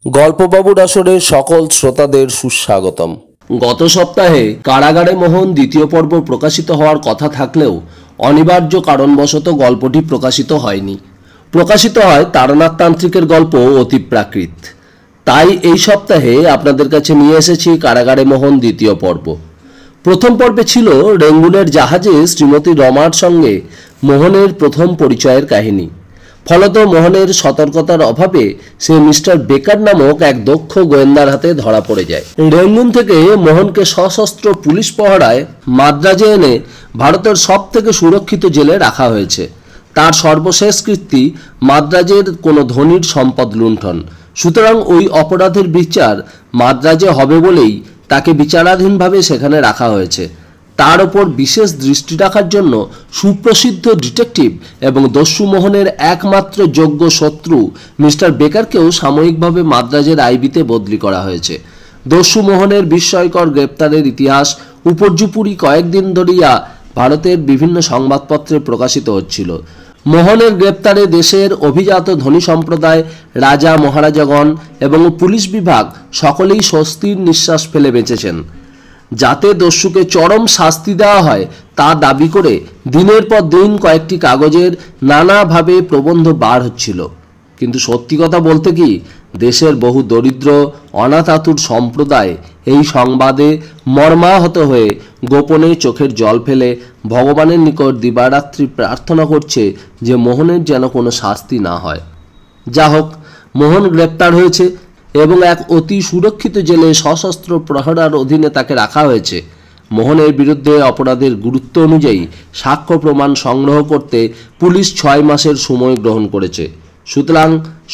গল্পবাবুর আসরে সকল শ্রোতাদের সুস্বাগতম। গত সপ্তাহে কারাগারে মোহন দ্বিতীয় পর্ব প্রকাশিত হওয়ার কথা থাকলেও অনিবার্য কারণবশত গল্পটি প্রকাশিত হয়নি। প্রকাশিত হয় তারানাথ তান্ত্রিকের গল্প অতিপ্রাকৃত। তাই এই সপ্তাহে আপনাদের কাছে নিয়ে এসেছি কারাগারে মোহন দ্বিতীয় পর্ব। প্রথম পর্বে ছিল রেঙ্গুনের জাহাজে শ্রীমতী রমার সঙ্গে মোহনের প্রথম পরিচয়ের কাহিনী। ফলত মোহনের সতর্কতার অভাবে সে মিস্টার বেকার নামক এক দক্ষ গোয়েন্দার হাতে ধরা পড়ে যায়। রেঙ্গুন থেকে মোহনকে সশস্ত্র পুলিশ পহরায় মাদ্রাজে এনে ভারতের সব থেকে সুরক্ষিত জেলে রাখা হয়েছে। তার সর্বশেষ কীর্তি মাদ্রাজের কোনো ধনীর সম্পদ লুণ্ঠন। সুতরাং ওই অপরাধের বিচার মাদ্রাজে হবে বলেই তাকে বিচারাধীনভাবে সেখানে রাখা হয়েছে। তার ওপর বিশেষ দৃষ্টি রাখার জন্য সুপ্রসিদ্ধ ডিটেকটিভ এবং দস্যু মোহনের একমাত্র যোগ্য শত্রু মিস্টার বেকারকেও সাময়িকভাবে মাদ্রাজের আইবিতে বদলি করা হয়েছে। দস্যু মোহনের বিস্ময়কর গ্রেপ্তারের ইতিহাস উপর্যুপুরি কয়েকদিন ধরিয়া ভারতের বিভিন্ন সংবাদপত্রে প্রকাশিত হচ্ছিল। মোহনের গ্রেপ্তারে দেশের অভিজাত ধনী সম্প্রদায়, রাজা মহারাজাগণ এবং পুলিশ বিভাগ সকলেই স্বস্তির নিঃশ্বাস ফেলে বেঁচেছেন। যাতে দস্যুকে চরম শাস্তি দেওয়া হয় তা দাবি করে দিনের পর দিন কয়েকটি কাগজের নানাভাবে প্রবন্ধ বার হচ্ছিল। কিন্তু সত্যি কথা বলতে কি, দেশের বহু দরিদ্র অনাথাতুর সম্প্রদায় এই সংবাদে মর্মাহত হয়ে গোপনে চোখের জল ফেলে ভগবানের নিকট দিবারাত্রি প্রার্থনা করছে যে মোহনের যেন কোনো শাস্তি না হয়। যা হোক, মোহন গ্রেপ্তার হয়েছে এবং এক অতি সুরক্ষিত জেলে সশস্ত্র প্রহরার অধীনে তাকে রাখা হয়েছে। মোহনের বিরুদ্ধে অপরাধের গুরুত্ব অনুযায়ী সাক্ষ্য প্রমাণ সংগ্রহ করতে পুলিশ 6 মাসের সময় গ্রহণ করেছে। সুতরাং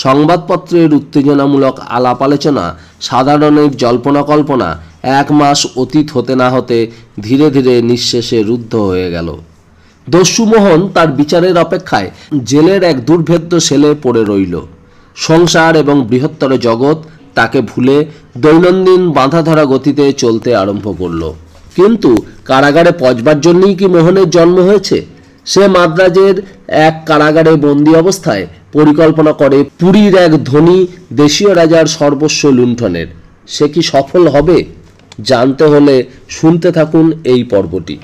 সংবাদপত্রের উত্তেজনামূলক আলাপ আলোচনা, সাধারণের জল্পনা কল্পনা 1 মাস অতীত হতে না হতে ধীরে ধীরে নিঃশেষে রুদ্ধ হয়ে গেল। দস্যু মোহন তার বিচারের অপেক্ষায় জেলের এক দুর্ভেদ্য সেলে পড়ে রইল। সংসার এবং বৃহত্তর জগৎ তাকে ভুলে দৈনন্দিন বাঁধাধরা গতিতে চলতে আরম্ভ করল। কিন্তু কারাগারে পচবার জন্যই কি মোহনের জন্ম হয়েছে? সে মাদ্রাজের এক কারাগারে বন্দী অবস্থায় পরিকল্পনা করে পুরীর এক ধনী দেশীয় রাজার সর্বস্ব লুণ্ঠনের। সে কি সফল হবে? জানতে হলে শুনতে থাকুন এই পর্বটি।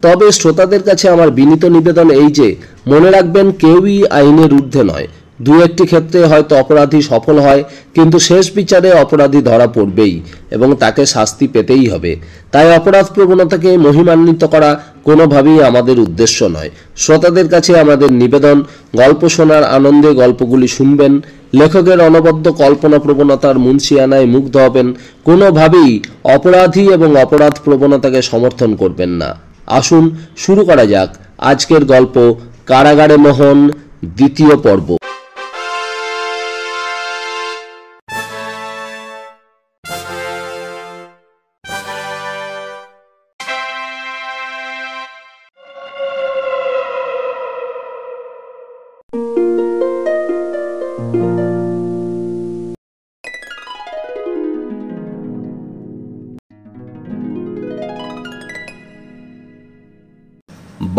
তবে শ্রোতাদের কাছে আমার বিনীত নিবেদন এই যে, মনে রাখবেন কেউই আইনের ঊর্ধ্বে নয়। 2-1টি ক্ষেত্রে হয়তো অপরাধী সফল হয়, কিন্তু শেষ বিচারে অপরাধী ধরা পড়বেই এবং তাকে শাস্তি পেতেই হবে। তাই অপরাধ প্রবণতাকে মহিমান্বিত করা কোনোভাবেই আমাদের উদ্দেশ্য নয়। শ্রোতাদের কাছে আমাদের নিবেদন, গল্প শোনার আনন্দে গল্পগুলি শুনবেন, লেখকের অনবদ্য কল্পনা প্রবণতার মুন্সিয়ানায় মুগ্ধ হবেন, কোনোভাবেই অপরাধী এবং অপরাধ প্রবণতাকে সমর্থন করবেন না। আসুন শুরু করা যাক আজকের গল্প কারাগারে মোহন দ্বিতীয় পর্ব।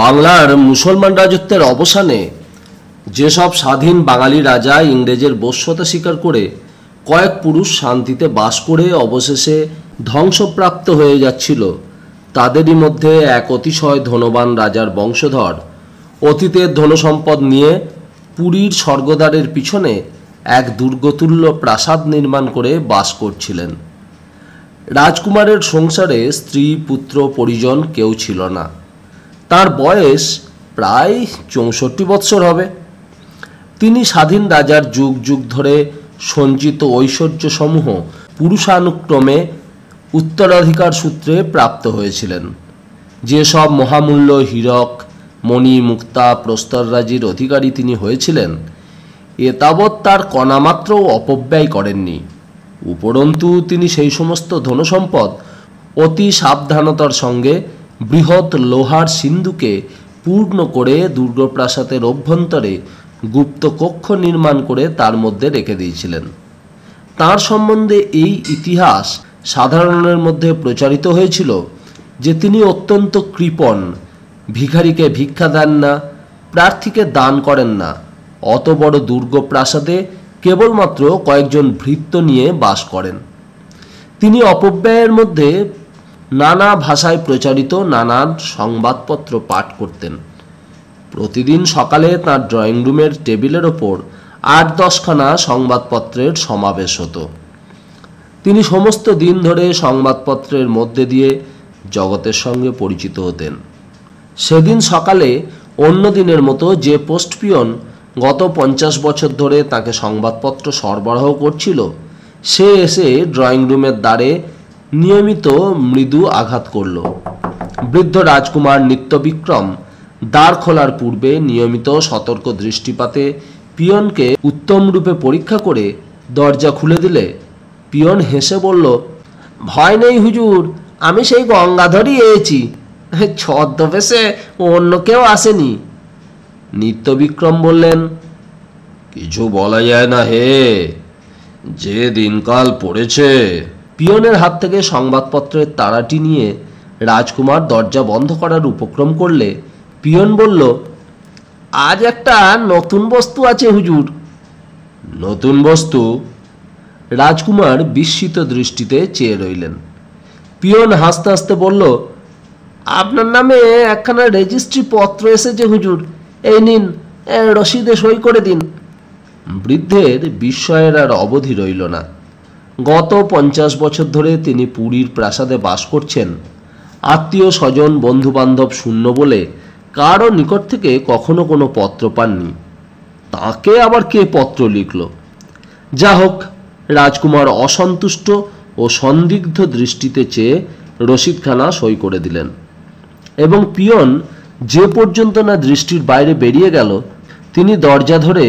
বাংলার মুসলমান রাজত্বের অবসানে যেসব স্বাধীন বাঙালি রাজা ইংরেজের বশ্যতা স্বীকার করে কয়েক পুরুষ শান্তিতে বাস করে অবশেষে ধ্বংসপ্রাপ্ত হয়ে যাচ্ছিল, তাদেরই মধ্যে এক অতিশয় ধনবান রাজার বংশধর অতীতের ধনসম্পদ নিয়ে পুরীর স্বর্গদ্বারের পিছনে এক দুর্গতুল্য প্রাসাদ নির্মাণ করে বাস করছিলেন। রাজকুমারের সংসারে স্ত্রী, পুত্র, পরিজন কেউ ছিল না। তার বয়স প্রায় 64 বৎসর হবে। তিনি স্বাধীন রাজার যুগ যুগ ধরে সঞ্চিত ঐশ্বর্যসমূহ পুরুষানুক্রমে উত্তরাধিকার সূত্রে প্রাপ্ত হয়েছিলেন। যেসব মহামূল্য হীরক, মণি, মুক্তা, প্রস্তররাজির অধিকারী তিনি হয়েছিলেন, এতাবৎ তার কণামাত্রও অপব্যয় করেননি। উপরন্তু তিনি সেই সমস্ত ধনসম্পদ অতি সাবধানতার সঙ্গে বৃহৎ লোহার সিন্ধুকে পূর্ণ করে দুর্গপ্রাসাদের অভ্যন্তরে গুপ্ত কক্ষ নির্মাণ করে তার মধ্যে রেখে দিয়েছিলেন। তার সম্বন্ধে এই ইতিহাস সাধারণের মধ্যে প্রচারিত হয়েছিল যে তিনি অত্যন্ত কৃপণ, ভিখারিকে ভিক্ষা দেন না, প্রার্থীকে দান করেন না, অত বড় দুর্গ প্রাসাদে কেবলমাত্র কয়েকজন ভৃত্য নিয়ে বাস করেন। তিনি অপব্যয়ের মধ্যে নানা ভাষায় প্রচারিত নানান সংবাদপত্র পাঠ করতেন। প্রতিদিন সকালে তাঁর ড্রয়িং রুমের টেবিলের ওপর 8-10খানা সংবাদপত্রের সমাবেশ হতো। তিনি সমস্ত দিন ধরে সংবাদপত্রের মধ্যে দিয়ে জগতের সঙ্গে পরিচিত হতেন। সেদিন সকালে অন্য দিনের মতো যে পোস্ট পিয়ন গত 50 বছর ধরে তাকে সংবাদপত্র সরবরাহ করছিল, সে এসে ড্রয়িং রুমের দ্বারে নিয়মিত মৃদু আঘাত করল। বৃদ্ধ রাজকুমার নিত্যবিক্রম দ্বার খোলার পূর্বে নিয়মিত সতর্ক দৃষ্টিপাতে পিয়নকে উত্তম রূপে পরীক্ষা করে দরজা খুলে দিলে পিয়ন হেসে বলল, ভয় নেই হুজুর, আমি সেই গঙ্গাধরই এসেছি, ছদ্মবেশে অন্য কেউ আসেনি। নিত্যবিক্রম বললেন, কিছু বলা যায় না হে, যে দিনকাল পড়েছে। পিয়নের হাত থেকে সংবাদপত্রের তাড়াটি নিয়ে রাজকুমার দরজা বন্ধ করার উপক্রম করলে পিয়ন বলল, আজ একটা নতুন বস্তু আছে হুজুর। নতুন বস্তু? রাজকুমার বিস্মিত দৃষ্টিতে চেয়ে রইলেন। পিয়ন হাসতে হাসতে বলল, আপনার নামে একখানা রেজিস্ট্রি পত্র এসেছে হুজুর, এই নিন, রসিদে সই করে দিন। বৃদ্ধের বিস্ময়ের আর অবধি রইল না। গত 50 বছর ধরে তিনি পুরীর প্রাসাদে বাস করছেন। আত্মীয় স্বজন বন্ধুবান্ধব শূন্য বলে কারও নিকট থেকে কখনো কোনো পত্র পাননি। তাকে আবার কে পত্র লিখল? যা হোক, রাজকুমার অসন্তুষ্ট ও সন্দিগ্ধ দৃষ্টিতে চেয়ে রসিদখানা সই করে দিলেন এবং পিয়ন যে পর্যন্ত না দৃষ্টির বাইরে বেরিয়ে গেল, তিনি দরজা ধরে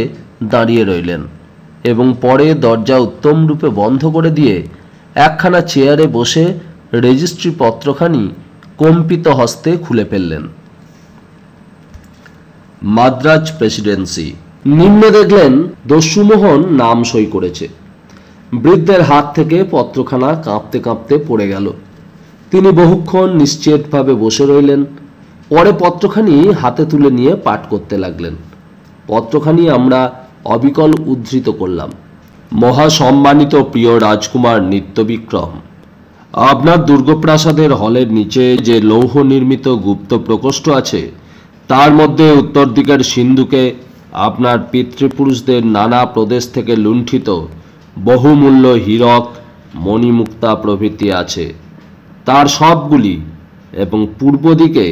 দাঁড়িয়ে রইলেন এবং পরে দরজা উত্তম রূপে বন্ধ করে দিয়ে একখানা চেয়ারে বসে রেজিস্ট্রি পত্রখানি কম্পিত হস্তে খুলে ফেললেন। মাদ্রাজ প্রেসিডেন্সি। নিম্নে দেখলেন দস্যুমোহন নাম সই করেছে। বৃদ্ধের হাত থেকে পত্রখানা কাঁপতে কাঁপতে পড়ে গেল। তিনি বহুক্ষণ নিশ্চেতভাবে বসে রইলেন। পরে পত্রখানি হাতে তুলে নিয়ে পাঠ করতে লাগলেন। পত্রখানি আমরা অবিকল উদ্ধৃত করলাম। মহাসম্মানিত প্রিয় রাজকুমার নিত্যবিক্রম, আপনার দুর্গপ্রাসাদের হলের নিচে যে লৌহ নির্মিত গুপ্ত প্রকোষ্ঠ আছে, তার মধ্যে উত্তর দিকের সিন্ধুকে আপনার পিতৃপুরুষদের নানা প্রদেশ থেকে লুণ্ঠিত বহুমূল্য হীরক, মণিমুক্তা প্রভৃতি আছে। তার সবগুলি এবং পূর্ব দিকে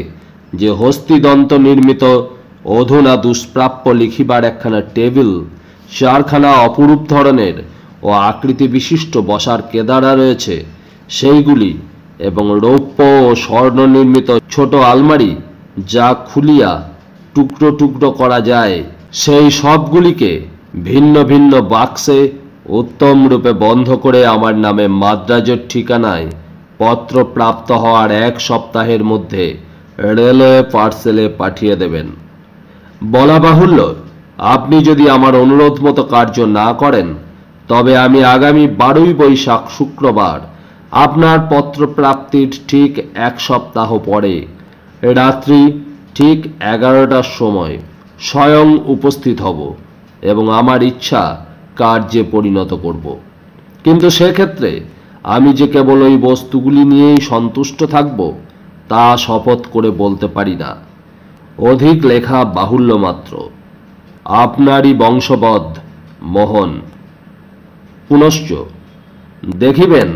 যে হস্তিদন্ত নির্মিত অধুনা দুষ্প্রাপ্য লিখিবার একখানা টেবিল, 4খানা অপরূপ ধরনের ও আকৃতি বিশিষ্ট বসার কেদারা রয়েছে, সেইগুলি এবং রৌপ্য ও স্বর্ণ নির্মিত ছোট আলমারি, যা খুলিয়া টুকরো টুকরো করা যায়, সেই সবগুলিকে ভিন্ন ভিন্ন বাক্সে উত্তম রূপে বন্ধ করে আমার নামে মাদ্রাজের ঠিকানায় পত্র প্রাপ্ত হওয়ার 1 সপ্তাহের মধ্যে রেলওয়ে পার্সেলে পাঠিয়ে দেবেন। বলা বাহুল্য, আপনি যদি আমার অনুরোধ মতো কার্য না করেন, তবে আমি আগামী 12ই বৈশাখ শুক্রবার আপনার পত্র প্রাপ্তির ঠিক 1 সপ্তাহ পরে রাত্রি ঠিক 11টার সময় স্বয়ং উপস্থিত হব এবং আমার ইচ্ছা কার্যে পরিণত করব। কিন্তু সেক্ষেত্রে আমি যে কেবল ওই বস্তুগুলি নিয়েই সন্তুষ্ট থাকব, তা শপথ করে বলতে পারি না। অধিক লেখা বাহুল্য মাত্র। আপনারই বংশবধ মোহন। পুনশ্চ দেখিবেন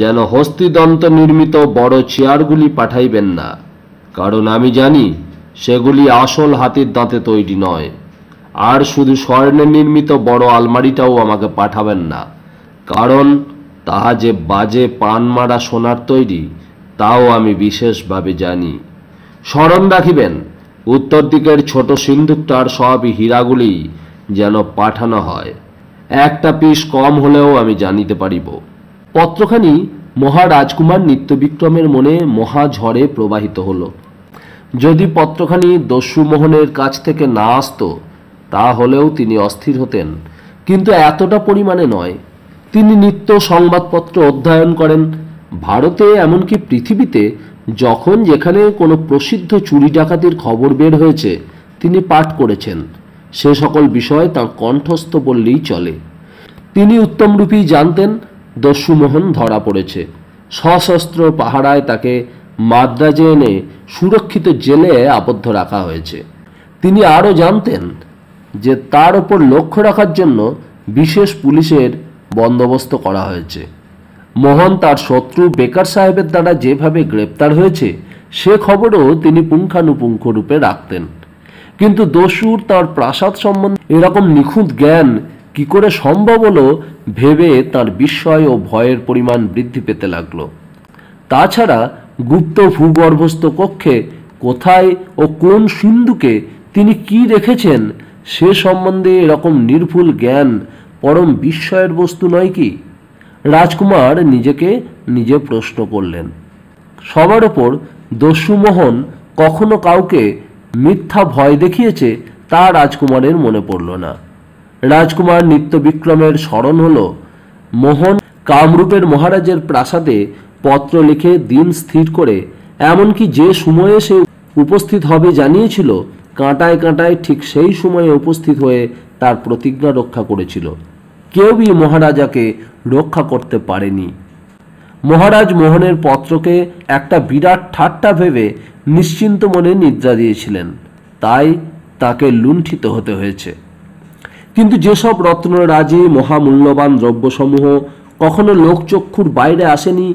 যেন হস্তিদন্ত নির্মিত বড় চেয়ারগুলি পাঠাইবেন না, কারণ আমি জানি সেগুলি আসল হাতির দাঁতে তৈরি নয়। আর শুধু স্বর্ণে নির্মিত বড় আলমারিটাও আমাকে পাঠাবেন না, কারণ তাহা যে বাজে পান মারা সোনার তৈরি, তাও আমি বিশেষভাবে জানি। স্মরণ রাখিবেন, উত্তর দিকের ছোট সিন্ধুকটার সবই হীরাগুলি যেন পাঠানো হয়। একটা পিস কম হলেও আমি জানিতে পারিব। পত্রখানি মহারাজকুমার নিত্যবিক্রমের মনে মহাঝড়ে প্রবাহিত হল। যদি পত্রখানি দস্যুমোহনের কাছ থেকে না আসত, তা হলেও তিনি অস্থির হতেন, কিন্তু এতটা পরিমাণে নয়। তিনি নিত্য সংবাদপত্র অধ্যয়ন করেন। ভারতে এমনকি পৃথিবীতে যখন যেখানে কোনো প্রসিদ্ধ চুরি ডাকাতির খবর বের হয়েছে, তিনি পাঠ করেছেন। সে সকল বিষয় তাঁর কণ্ঠস্থ বললেই চলে। তিনি উত্তমরূপী জানতেন দস্যুমোহন ধরা পড়েছে। সশস্ত্র পাহারায় তাকে মাদ্রাজে এনে সুরক্ষিত জেলে আবদ্ধ রাখা হয়েছে। তিনি আরও জানতেন যে তার ওপর লক্ষ্য রাখার জন্য বিশেষ পুলিশের বন্দোবস্ত করা হয়েছে। মোহন তার শত্রু বেকার সাহেবের দ্বারা যেভাবে গ্রেপ্তার হয়েছে সে খবরও তিনি পুঙ্খানুপুঙ্খ রূপে রাখতেন। কিন্তু দস্যুর তার প্রাসাদ সম্বন্ধে এরকম নিখুঁত জ্ঞান কি করে সম্ভব হলো ভেবে তার বিস্ময় ও ভয়ের পরিমাণ বৃদ্ধি পেতে লাগলো। তাছাড়া গুপ্ত ভূগর্ভস্থ কক্ষে কোথায় ও কোন সিন্ধুকে তিনি কি রেখেছেন সে সম্বন্ধে এরকম নির্ভুল জ্ঞান পরম বিস্ময়ের বস্তু নয় কি? রাজকুমার নিজেকে নিজে প্রশ্ন করলেন। সবার ওপর দস্যুমোহন কখনো কাউকে মিথ্যা ভয় দেখিয়েছে তা রাজকুমারের মনে পড়ল না। রাজকুমার নিত্যবিক্রমের স্মরণ হল মোহন কামরূপের মহারাজের প্রাসাদে পত্র লিখে দিন স্থির করে এমনকি যে সময়ে সে উপস্থিত হবে জানিয়েছিল কাঁটায় কাঁটায় ঠিক সেই সময়ে উপস্থিত হয়ে তার প্রতিজ্ঞা রক্ষা করেছিল। কেউই মহারাজাকে রক্ষা করতে পারেনি। মহারাজ মোহনের পত্রকে একটা বিরাট ঠাট্টা ভেবে নিশ্চিন্ত মনে নিদ্রা দিয়েছিলেন, তাই তাকে লুণ্ঠিত হতে হয়েছে। কিন্তু যেসব রত্নরাজি মহামূল্যবান দ্রব্যসমূহ কখনো লোকচক্ষুর বাইরে আসেনি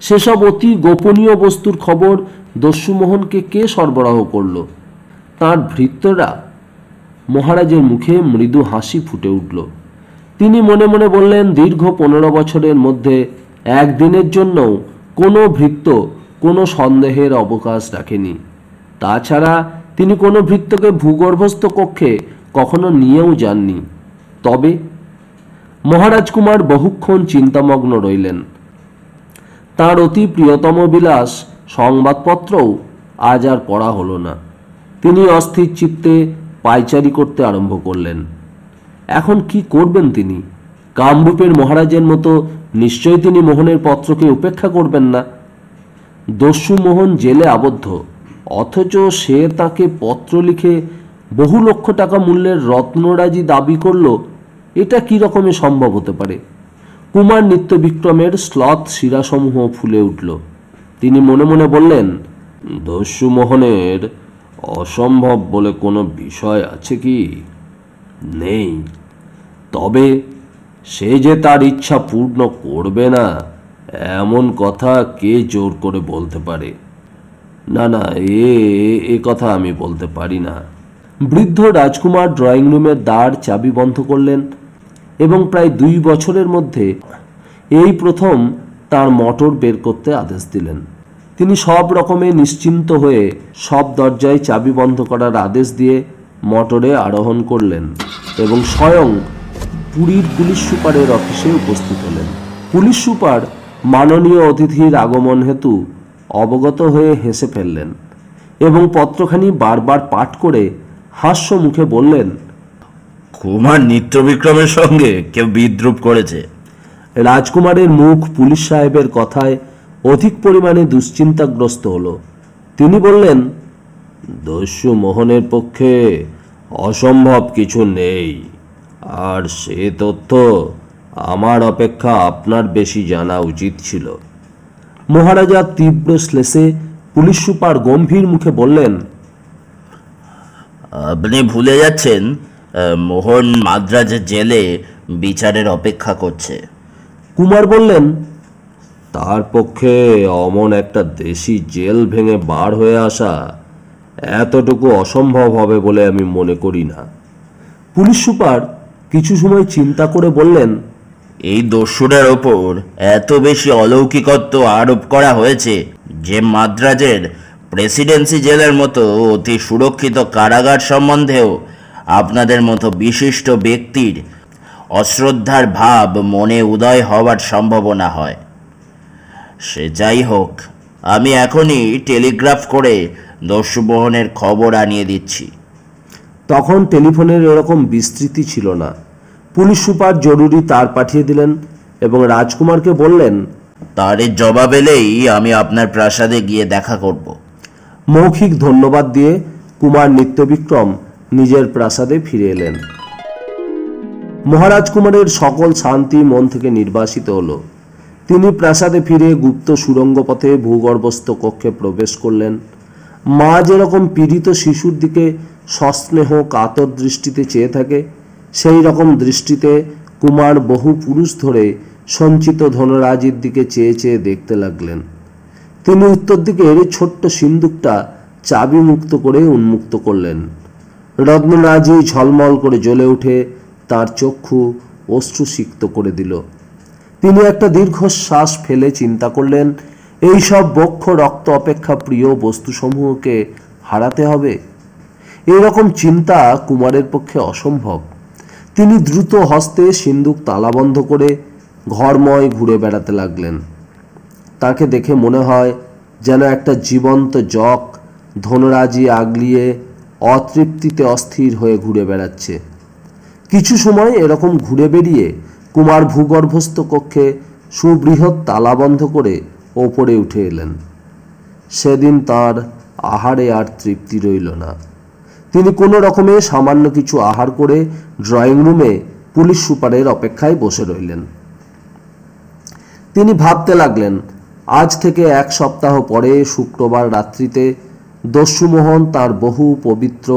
সেসব অতি গোপনীয় বস্তুর খবর দস্যুমোহনকে কে সরবরাহ করল? তাঁর ভৃত্যরা। মহারাজের মুখে মৃদু হাসি ফুটে উঠল। তিনি মনে মনে বললেন, দীর্ঘ 15 বছরের মধ্যে একদিনের জন্যও কোনো ভৃত্য কোনো সন্দেহের অবকাশ রাখেনি। তাছাড়া তিনি কোনো ভৃত্যকে ভূগর্ভস্থ কক্ষে কখনো নিয়েও যাননি। তবে মহারাজকুমার বহুক্ষণ চিন্তামগ্ন রইলেন। তাঁর অতি প্রিয়তম বিলাস সংবাদপত্রও আজ আর পড়া হলো না। তিনি অস্থির চিত্তে পায়চারি করতে আরম্ভ করলেন। এখন কি করবেন তিনি? কামরূপের মহারাজের মতো নিশ্চয়ই তিনি মোহনের পত্রকে উপেক্ষা করবেন না। দস্যু মোহন জেলে আবদ্ধ, অথচ সে তাকে পত্র লিখে বহু লক্ষ টাকা মূল্যের রত্নরাজি দাবি করল। এটা কি রকমে সম্ভব হতে পারে? কুমার নিত্যবিক্রমের শ্লথ শিরাসমূহ ফুলে উঠল। তিনি মনে মনে বললেন, দস্যু মোহনের অসম্ভব বলে কোনো বিষয় আছে কি? নেই। তবে সে যে তার ইচ্ছা পূর্ণ করবে না এমন কথা কে জোর করে বলতে পারে? না না, এ কথা আমি বলতে পারি না। বৃদ্ধ রাজকুমার ড্রয়িং রুমের দ্বার চাবি বন্ধ করলেন এবং প্রায় 2 বছরের মধ্যে এই প্রথম তার মোটর বের করতে আদেশ দিলেন। তিনি সব রকমে নিশ্চিন্ত হয়ে সব দরজায় চাবি বন্ধ করার আদেশ দিয়ে মোটরে আরোহণ করলেন এবং স্বয়ং পুরীর পুলিশ সুপারের অফিসে উপস্থিত হলেন। পুলিশ সুপার মাননীয় অতিথির আগমন হেতু অবগত হয়ে হেসে ফেললেন এবং পত্রখানি বারবার পাঠ করে হাস্য মুখে বললেন, কুমার নিত্যবিক্রমের সঙ্গে কেউ বিদ্রুপ করেছে। রাজকুমারের মুখ পুলিশ সাহেবের কথায় অধিক পরিমাণে দুশ্চিন্তাগ্রস্ত হলো। তিনি বললেন, দস্যু মোহনের পক্ষে অসম্ভব কিছু নেই, আর সে তথ্য আমার অপেক্ষা আপনার বেশি জানা উচিত ছিল। মহারাজা তীব্র শ্লেষে পুলিশ সুপার গম্ভীর মুখে বললেন, আপনি ভুলে যাচ্ছেন মোহন মাদ্রাজের জেলে বিচারের অপেক্ষা করছে। কুমার বললেন, তার পক্ষে অমন একটা দেশি জেল ভেঙে বার হয়ে আসা এতটুকু অসম্ভব হবে বলে আমি মনে করি না। পুলিশ সুপার কিছু সময় চিন্তা করে বললেন, এই দস্যুদের ওপর এত বেশি অলৌকিকত্ব আরোপ করা হয়েছে যে মাদ্রাজের প্রেসিডেন্সি জেলের মতো অতি সুরক্ষিত কারাগার সম্বন্ধেও আপনাদের মতো বিশিষ্ট ব্যক্তির অশ্রদ্ধার ভাব মনে উদয় হওয়ার সম্ভাবনা হয়। সে যাই হোক, আমি এখনই টেলিগ্রাফ করে দস্যুমোহনের খবর আনিয়ে দিচ্ছি। তখন টেলিফোনের এরকম বিস্তৃতি ছিল না। পুলিশ সুপার জরুরি তার পাঠিয়ে দিলেন এবং রাজকুমারকে বললেন, তার জবাব এলেই আমি আপনার প্রাসাদে গিয়ে দেখা করব। মৌখিক ধন্যবাদ দিয়ে কুমার নিত্যবিক্রম নিজের প্রাসাদে ফিরে এলেন। মহারাজ কুমারের সকল শান্তি মন থেকে নির্বাসিত হলো। তিনি প্রাসাদে ফিরে গুপ্ত সুড়ঙ্গ পথে ভূগর্ভস্থ কক্ষে প্রবেশ করলেন। মা যেরকম পীড়িত শিশুর দিকে সস্নেহ কাতর দৃষ্টিতে চেয়ে থাকে, সেই রকম দৃষ্টিতে কুমার বহু পুরুষ ধরে সঞ্চিত ধনরাজির দিকে চেয়ে চেয়ে দেখতে লাগলেন। তিনি উত্তর দিকের ছোট্ট সিন্দুকটা চাবি মুক্ত করে উন্মুক্ত করলেন। রত্নরাজি ঝলমল করে জ্বলে উঠে তার চক্ষু অশ্রুসিক্ত করে দিল। তিনি একটা দীর্ঘশ্বাস ফেলে চিন্তা করলেন, এই সব বক্ষ রক্ত অপেক্ষা প্রিয় বস্তুসমূহকে হারাতে হবে। এরকম চিন্তা কুমারের পক্ষে অসম্ভব। তিনি দ্রুত হস্তে সিন্দুক তালাবন্ধ করে ঘরময় ঘুরে বেড়াতে লাগলেন। তাকে দেখে মনে হয় যেন একটা জীবন্ত জক ধনরাজি আগলিয়ে অতৃপ্তিতে অস্থির হয়ে ঘুরে বেড়াচ্ছে। কিছু সময় এরকম ঘুরে বেরিয়ে কুমার ভূগর্ভস্থ কক্ষে সুবৃহৎ তালাবন্ধ করে ওপরে উঠে এলেন। সেদিন তার আহারে আর তৃপ্তি রইল না। তিনি কোনো রকমে সামান্য কিছু আহার করে ড্রয়িং রুমে পুলিশ সুপারের অপেক্ষায় বসে রইলেন। তিনি ভাবতে লাগলেন, আজ থেকে 1 সপ্তাহ পরে শুক্রবার রাত্রিতে দস্যুমোহন তার বহু পবিত্র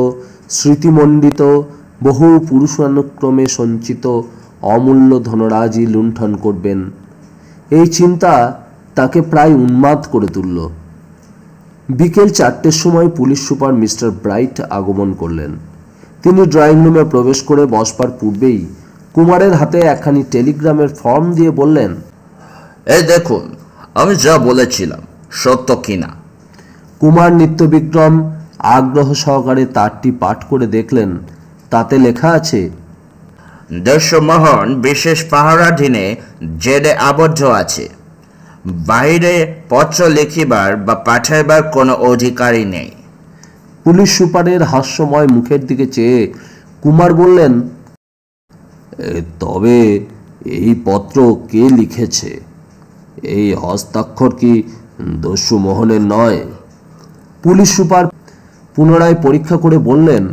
স্মৃতিমণ্ডিত বহু পুরুষানুক্রমে সঞ্চিত অমূল্য ধনরাজি লুণ্ঠন করবেন। এই চিন্তা তাকে প্রায় উন্মাদ করে তুলল। বিকেল 4টের সময় পুলিশ সুপার মিস্টার ব্রাইট আগমন করলেন। তিনি ড্রয়িং রুমে প্রবেশ করে বসবার পূর্বেই কুমারের হাতে একখানি টেলিগ্রামের ফর্ম দিয়ে বললেন, এই দেখুন, আমি যা বলেছিলাম সত্য কিনা। কুমার নিত্যবিক্রম আগ্রহ সহকারে তারটি পাঠ করে দেখলেন। তাতে লেখা আছে, দস্যুমোহন বিশেষ পাহারাধীনে জেলে আবদ্ধ আছে। বাইরে পত্র লিখিবার বা পাঠাইবার কোনো অধিকারী নেই। পুলিশ সুপারের হাস্যময় মুখের দিকে চেয়ে কুমার বললেন, তবে এই পত্র কে লিখেছে? এই হস্তাক্ষর কি দস্যুমোহনের নয়? পুলিশ সুপার পুনরায় পরীক্ষা করে বললেন,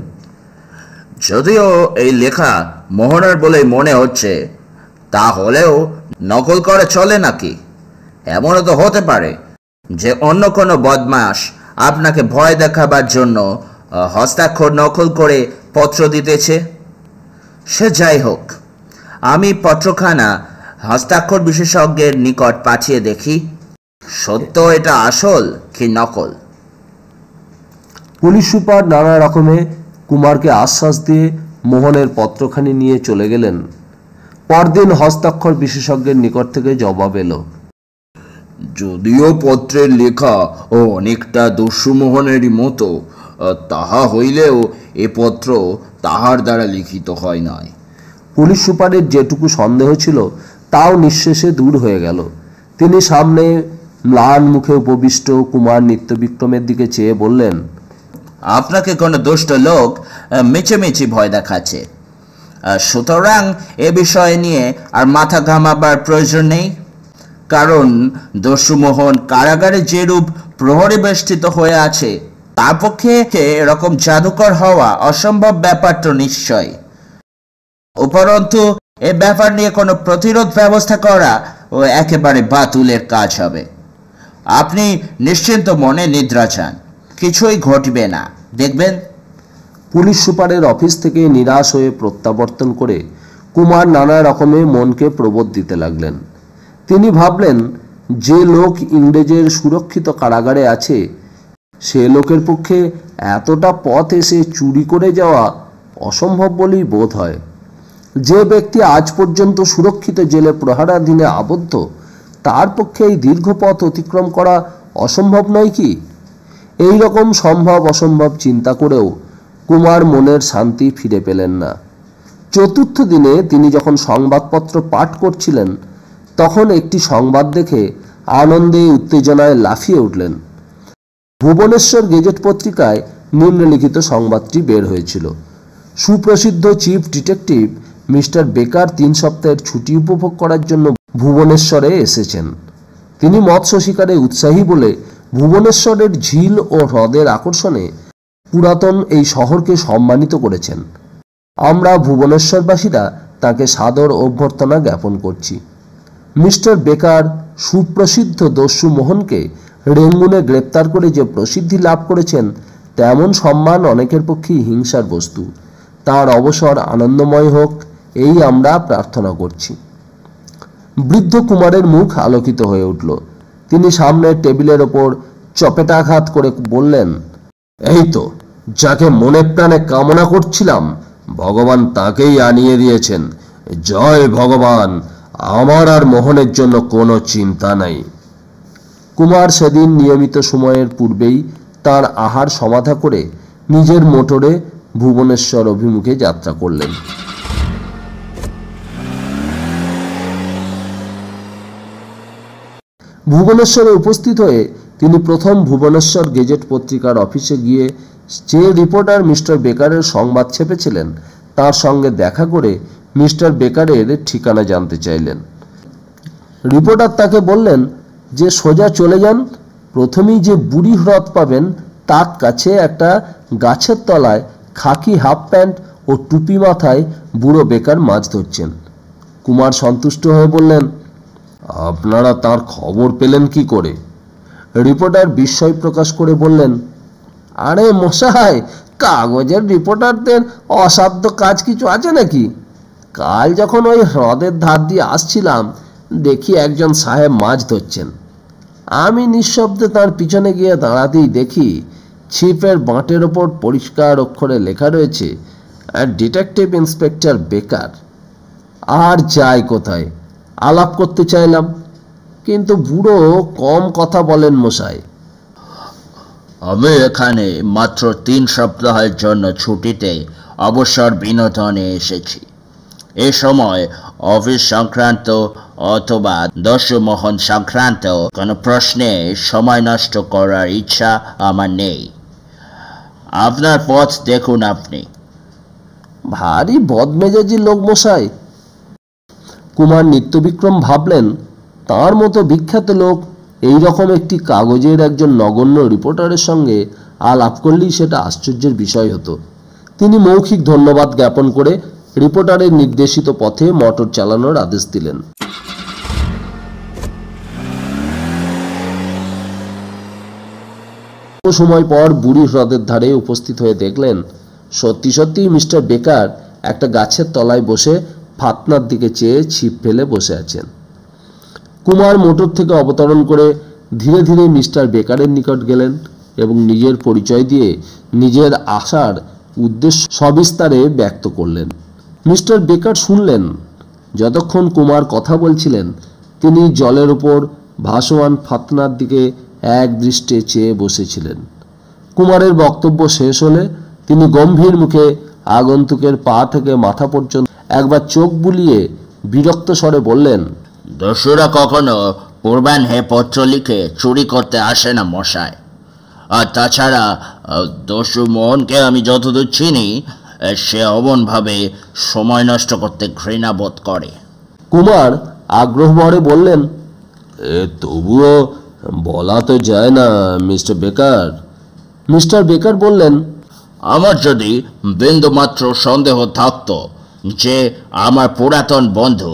যদিও এই লেখা মোহনের বলেই মনে হচ্ছে, তাহলেও নকল করে চলে নাকি? এমনও তো হতে পারে যে অন্য কোনো বদমাশ আপনাকে ভয় দেখাবার জন্য হস্তাক্ষর নকল করে পত্র দিতেছে। সে যাই হোক, আমি পত্রখানা হস্তাক্ষর বিশেষজ্ঞের নিকট পাঠিয়ে দেখি সত্য এটা আসল কি নকল। পুলিশ সুপার নানা রকমে কুমারকে আশ্বাস দিয়ে মোহনের পত্রখানি নিয়ে চলে গেলেন। পরদিন হস্তাক্ষর বিশেষজ্ঞের নিকট থেকে জবাব এলো, যদিও পত্রের লেখা ও অনেকটা দস্যুমোহনেরই মতো, তাহা হইলেও এ পত্র তাহার দ্বারা লিখিত হয় নাই। পুলিশ সুপারের যেটুকু সন্দেহ ছিল তাও নিঃশেষে দূর হয়ে গেল। তিনি সামনে ম্লান মুখে উপবিষ্ট কুমার নিত্যবিক্রমের দিকে চেয়ে বললেন, আপনাকে কোনো দুষ্ট লোক মিছেমিছি ভয় দেখাচ্ছে, সুতরাং এ বিষয় নিয়ে আর মাথা ঘামাবার প্রয়োজন নেই। কারণ দস্যুমোহন কারাগারে যেরূপ প্রহরী বেষ্টিত হয়ে আছে, তার পক্ষে এরকম জাদুকর হওয়া অসম্ভব ব্যাপার তো নিশ্চয়। উপরন্তু এ ব্যাপার নিয়ে কোনো প্রতিরোধ ব্যবস্থা করা ও একেবারে বাতুলের কাজ হবে। আপনি নিশ্চিন্ত মনে নিদ্রা যান, কিছুই ঘটবে না, দেখবেন। পুলিশ সুপারের অফিস থেকে নিরাশ হয়ে প্রত্যাবর্তন করে কুমার নানা রকমে মনকে প্রবোধ দিতে লাগলেন। তিনি ভাবলেন, যে লোক ইংরেজের সুরক্ষিত কারাগারে আছে, সে লোকের পক্ষে এতটা পথ এসে চুরি করে যাওয়া অসম্ভব বলেই বোধ হয়। যে ব্যক্তি আজ পর্যন্ত সুরক্ষিত জেলে প্রহারাধীনে আবদ্ধ, তার পক্ষে এই দীর্ঘ পথ অতিক্রম করা অসম্ভব নয় কি? এই রকম সম্ভব অসম্ভব চিন্তা করেও কুমার মনের শান্তি ফিরে পেলেন না। চতুর্থ দিনে তিনি যখন সংবাদপত্র পাঠ করছিলেন, তখন একটি সংবাদ দেখে আনন্দে উত্তেজনায় লাফিয়ে উঠলেন। ভুবনেশ্বর গেজেট পত্রিকায় নিম্নলিখিত সংবাদটি বের হয়েছিল। সুপ্রসিদ্ধ চিফ ডিটেকটিভ মিস্টার বেকার 3 সপ্তাহের ছুটি উপভোগ করার জন্য ভুবনেশ্বরে এসেছেন। তিনি মৎস্য শিকারে উৎসাহী বলে ভুবনেশ্বরের ঝিল ও হ্রদের আকর্ষণে পুরাতন এই শহরকে সম্মানিত করেছেন। আমরা ভুবনেশ্বরবাসীরা তাকে সাদর অভ্যর্থনা জ্ঞাপন করছি। মিস্টার বেকার সুপ্রসিদ্ধ দস্যু মোহনকে রেঙ্গুনে গ্রেপ্তার করে যে প্রসিদ্ধি লাভ করেছেন, তেমন সম্মান অনেকের পক্ষেই হিংসার বস্তু। তার অবসর আনন্দময় হোক, এই আমরা প্রার্থনা করছি। বৃদ্ধ কুমারের মুখ আলোকিত হয়ে উঠল। তিনি সামনের টেবিলের ওপর চপেটাঘাত করে বললেন, এই তো, যাকে মনে প্রাণে কামনা করছিলাম, ভগবান তাকেই আনিয়ে দিয়েছেন। জয় ভগবান, আমার আর মোহনের জন্য কোনো চিন্তা নাই। কুমার সেদিন নিয়মিত সময়ের পূর্বেই তার আহার সমাধা করে নিজের মোটরে ভুবনেশ্বর অভিমুখে যাত্রা করলেন। ভুবনেশ্বরে উপস্থিত হয়ে তিনি প্রথম ভুবনেশ্বর গেজেট পত্রিকার অফিসে গিয়ে যে রিপোর্টার মিস্টার বেকারের সংবাদ ছেপেছিলেন তার সঙ্গে দেখা করে মিস্টার বেকারের ঠিকানা জানতে চাইলেন। রিপোর্টার তাকে বললেন যে সোজা চলে যান, প্রথমেই যে বুড়ি হ্রদ পাবেন তার কাছে একটা গাছের তলায় খাকি হাফ প্যান্ট ও টুপি মাথায় বুড়ো বেকার মাছ ধরছেন। কুমার সন্তুষ্ট হয়ে বললেন, আপনারা তার খবর পেলেন কি করে? রিপোর্টার বিস্ময় প্রকাশ করে বললেন, আরে মশাই, কাগজের রিপোর্টারদের অসাধ্য কাজ কিছু আছে নাকি? কাল যখন ওই হ্রদের ধার দিয়ে আসছিলাম, দেখি একজন সাহেব মাছ ধরছেন। আমি নিঃশব্দে তার পিছনে গিয়ে দাঁড়াতেই দেখি ছিপের বাঁটের ওপর পরিষ্কার অক্ষরে লেখা রয়েছে, ডিটেকটিভ ইন্সপেক্টর বেকার। আর যাই কোথায়, আলাপ করতে চাইলাম, কিন্তু বুড়ো কম কথা বলেন মশাই। আমি এখানে মাত্র 3 সপ্তাহের জন্য ছুটিতে অবসর বিনোদনে এসেছি। এ সময় অফিস সংক্রান্ত অথবা দস্যুমোহন সংক্রান্ত কোনো প্রশ্নে সময় নষ্ট করার ইচ্ছা আমার নেই। আপনার পথ দেখুন। আপনি ভারী বদমেজাজি লোক মশাই। কুমার নিত্যবিক্রম ভাবলেন, তার মতো বিখ্যাত লোক এই রকম একটি কাগজের একজন নগণ্য রিপোর্টারের সঙ্গে আলাপ করলেই সেটা আশ্চর্যের বিষয় হতো। তিনি মৌখিক ধন্যবাদ জ্ঞাপন করে রিপোর্টারের নির্দেশিত পথে মোটর চালানোর আদেশ দিলেন। সময় পর বুড়ি হ্রদের ধারে উপস্থিত হয়ে দেখলেন সত্যি সত্যি মিস্টার বেকার একটা গাছের তলায় বসে ফাতনার দিকে চেয়ে ছিপ ফেলে বসে আছেন। কুমার মোটর থেকে অবতরণ করে ধীরে ধীরে মিস্টার বেকারের নিকট গেলেন এবং নিজের পরিচয় দিয়ে নিজের আসার উদ্দেশ্য সবিস্তারে ব্যক্ত করলেন। মিস্টার বেকার শুনলেন। যতক্ষণ কুমার কথা বলছিলেন তিনি জলের উপর ভাসমান ফাতনার দিকে এক দৃষ্টে চেয়ে বসেছিলেন। কুমারের বক্তব্য শেষ হলে তিনি গম্ভীর মুখে আগন্তুকের পা থেকে মাথা পর্যন্ত একবার চোখ বুলিয়ে বিরক্ত স্বরে বললেন, দস্যুরা কখনো পূর্বাহ্নে পত্র লিখে চুরি করতে আসে না মশাই। আর তাছাড়া দস্যু মোহনকে আমি যতদূর চিনি, সে অমনভাবে সময় নষ্ট করতে ঘৃণা বোধ করে। কুমার আগ্রহ ভরে বললেন, তবুও বলা তো যায় না মিস্টার বেকার। মিস্টার বেকার বললেন, আমার যদি বিন্দুমাত্র সন্দেহ থাকতো যে আমার পুরাতন বন্ধু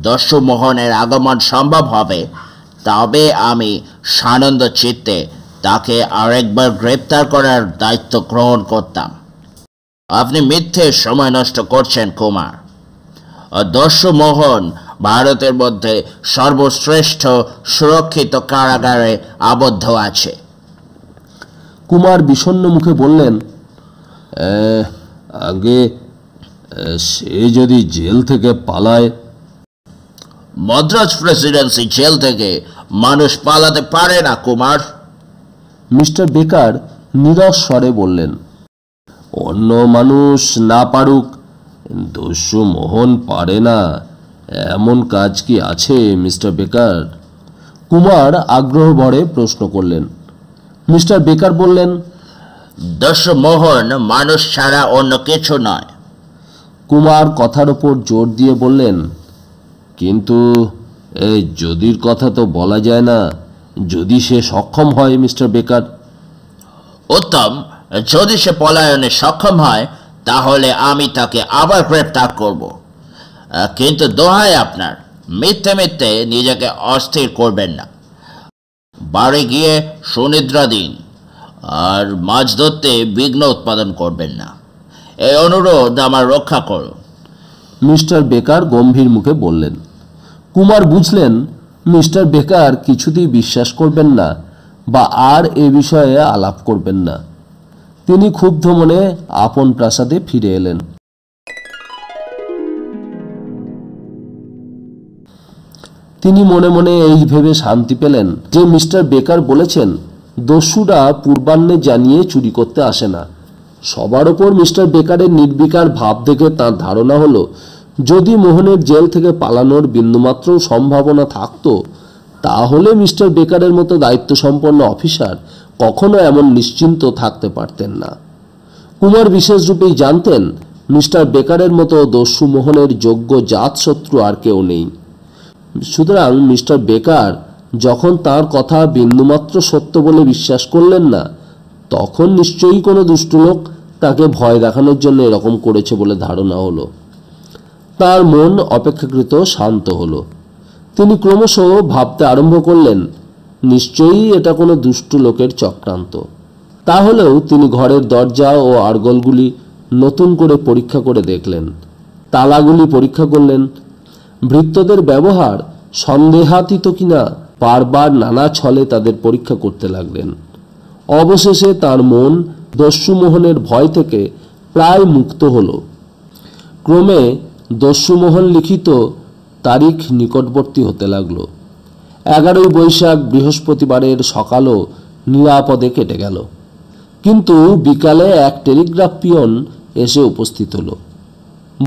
দস্যু মোহনের আগমন সম্ভব হবে, তবে আমি সানন্দ চিত্তে তাকে আরেকবার গ্রেপ্তার করার দায়িত্ব গ্রহণ করতাম। আপনি মিথ্যে সময় নষ্ট করছেন কুমার। দস্যু মোহন ভারতের মধ্যে সর্বশ্রেষ্ঠ সুরক্ষিত কারাগারে আবদ্ধ আছে। কুমার বিষণ্ণ মুখে বললেন, আগে সে যদি জেল থেকে পালায়? মাদ্রাজ প্রেসিডেন্সি জেল থেকে মানুষ পালাতে পারে না কুমার। মিস্টার বেকার নীরস স্বরে বললেন, অন্য মানুষ না পারুক, দস্যু মোহন পারে না এমন কাজ কি আছে মিস্টার বেকার? কুমার আগ্রহ ভরে প্রশ্ন করলেন। মিস্টার বেকার বললেন, দস্যু মোহন মানুষ ছাড়া অন্য কিছু নয়। কুমার কথার ওপর জোর দিয়ে বললেন, কিন্তু এই যদির কথা তো বলা যায় না। যদি সে সক্ষম হয় মিস্টার বেকার? উত্তম, যদি সে পলায়নে সক্ষম হয় তাহলে আমি তাকে আবার গ্রেপ্তার করব। কিন্তু দোহাই আপনার, মিথ্যে মিথ্যে নিজেকে অস্থির করবেন না। বাড়ি গিয়ে সুনিদ্রা দিন আর মাছ ধরতে বিঘ্ন উৎপাদন করবেন না। এই অনুরোধ আমার রক্ষা করুন। মিস্টার বেকার গম্ভীর মুখে বললেন। কুমার বুঝলেন মিস্টার বেকার কিছুতেই বিশ্বাস করবেন না বা আর এ বিষয়ে আলাপ করবেন না। তিনি ক্ষুব্ধ মনে আপন প্রাসাদে ফিরে এলেন। তিনি মনে মনে এই ভেবে শান্তি পেলেন যে মিস্টার বেকার বলেছেন দস্যুরা পূর্বাহ্নে জানিয়ে চুরি করতে আসে না। সবার ওপর মিস্টার বেকারের নির্বিকার ভাব দেখে তাঁর ধারণা হলো যদি মোহনের জেল থেকে পালানোর বিন্দুমাত্র সম্ভাবনা থাকতো তাহলে মিস্টার বেকারের মতো দায়িত্বসম্পন্ন অফিসার কখনো এমন নিশ্চিন্ত থাকতে পারতেন না। কুমার বিশেষরূপেই জানতেন মিস্টার বেকারের মতো দস্যু মোহনের যোগ্য জাতশত্রু আর কেউ নেই। সুতরাং মিস্টার বেকার যখন তার কথা বিন্দুমাত্র সত্য বলে বিশ্বাস করলেন না তখন নিশ্চয়ই কোনো দুষ্ট লোক তাকে ভয় দেখানোর জন্য এরকম করেছে বলে ধারণা হলো। তার মন অপেক্ষাকৃত শান্ত হলো। তিনি ক্রমশ ভাবতে আরম্ভ করলেন নিশ্চয়ই এটা কোনো দুষ্ট লোকের চক্রান্ত। তাহলেও তিনি ঘরের দরজা ও আড়গলগুলি নতুন করে পরীক্ষা করে দেখলেন, তালাগুলি পরীক্ষা করলেন, ভৃত্যদের ব্যবহার সন্দেহাতীত কিনা বারবার নানা ছলে তাদের পরীক্ষা করতে লাগলেন। অবশেষে তার মন দস্যুমোহনের ভয় থেকে প্রায় মুক্ত হল। ক্রমে দস্যুমোহন লিখিত তারিখ নিকটবর্তী হতে লাগল। 11ই বৈশাখ বৃহস্পতিবারের সকালও নিরাপদে কেটে গেল। কিন্তু বিকালে এক টেলিগ্রাফ পিয়ন এসে উপস্থিত হলো।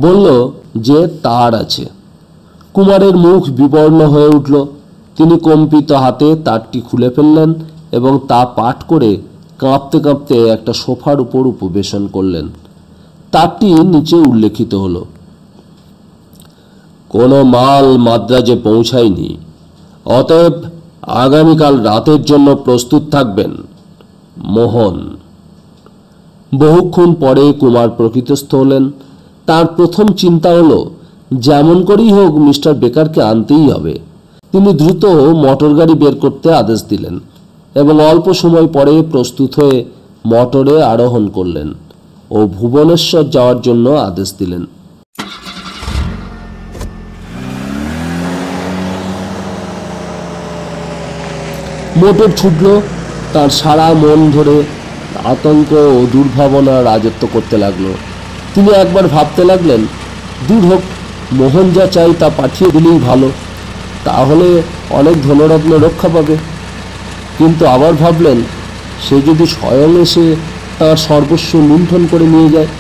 বলল যে তার আছে। কুমারের মুখ বিবর্ণ হয়ে উঠল। তিনি কম্পিত হাতে তারটি খুলে ফেললেন এবং তা পাঠ করে কাঁপতে কাঁপতে একটা সোফার উপর উপবেশন করলেন। তারটি নিচে উল্লেখিত হলো, কোনো মাল মাদ্রাজে পৌঁছায়নি, অতএব আগামীকাল রাতের জন্য প্রস্তুত থাকবেন, মোহন। বহুক্ষণ পরে কুমার প্রকৃতস্থ হলেন। তার প্রথম চিন্তা হলো যেমন করেই হোক মিস্টার বেকারকে আনতেই হবে। তিনি দ্রুত মোটর গাড়ি বের করতে আদেশ দিলেন এবং অল্প সময় পরে প্রস্তুত হয়ে মোটরে আরোহণ করলেন ও ভুবনেশ্বর যাওয়ার জন্য আদেশ দিলেন। মোটর ছুটল। তার সারা মন ধরে আতঙ্ক ও দুর্ভাবনা রাজত্ব করতে লাগলো। তিনি একবার ভাবতে লাগলেন দূর হোক, মোহন যা চাই তা পাঠিয়ে দিলেই ভালো, তাহলে অনেক ধনরত্ন রক্ষা পাবে। কিন্তু আবার ভাবলেন সে যদি স্বয়ং এসে তার সর্বস্ব লুণ্ঠন করে নিয়ে যায়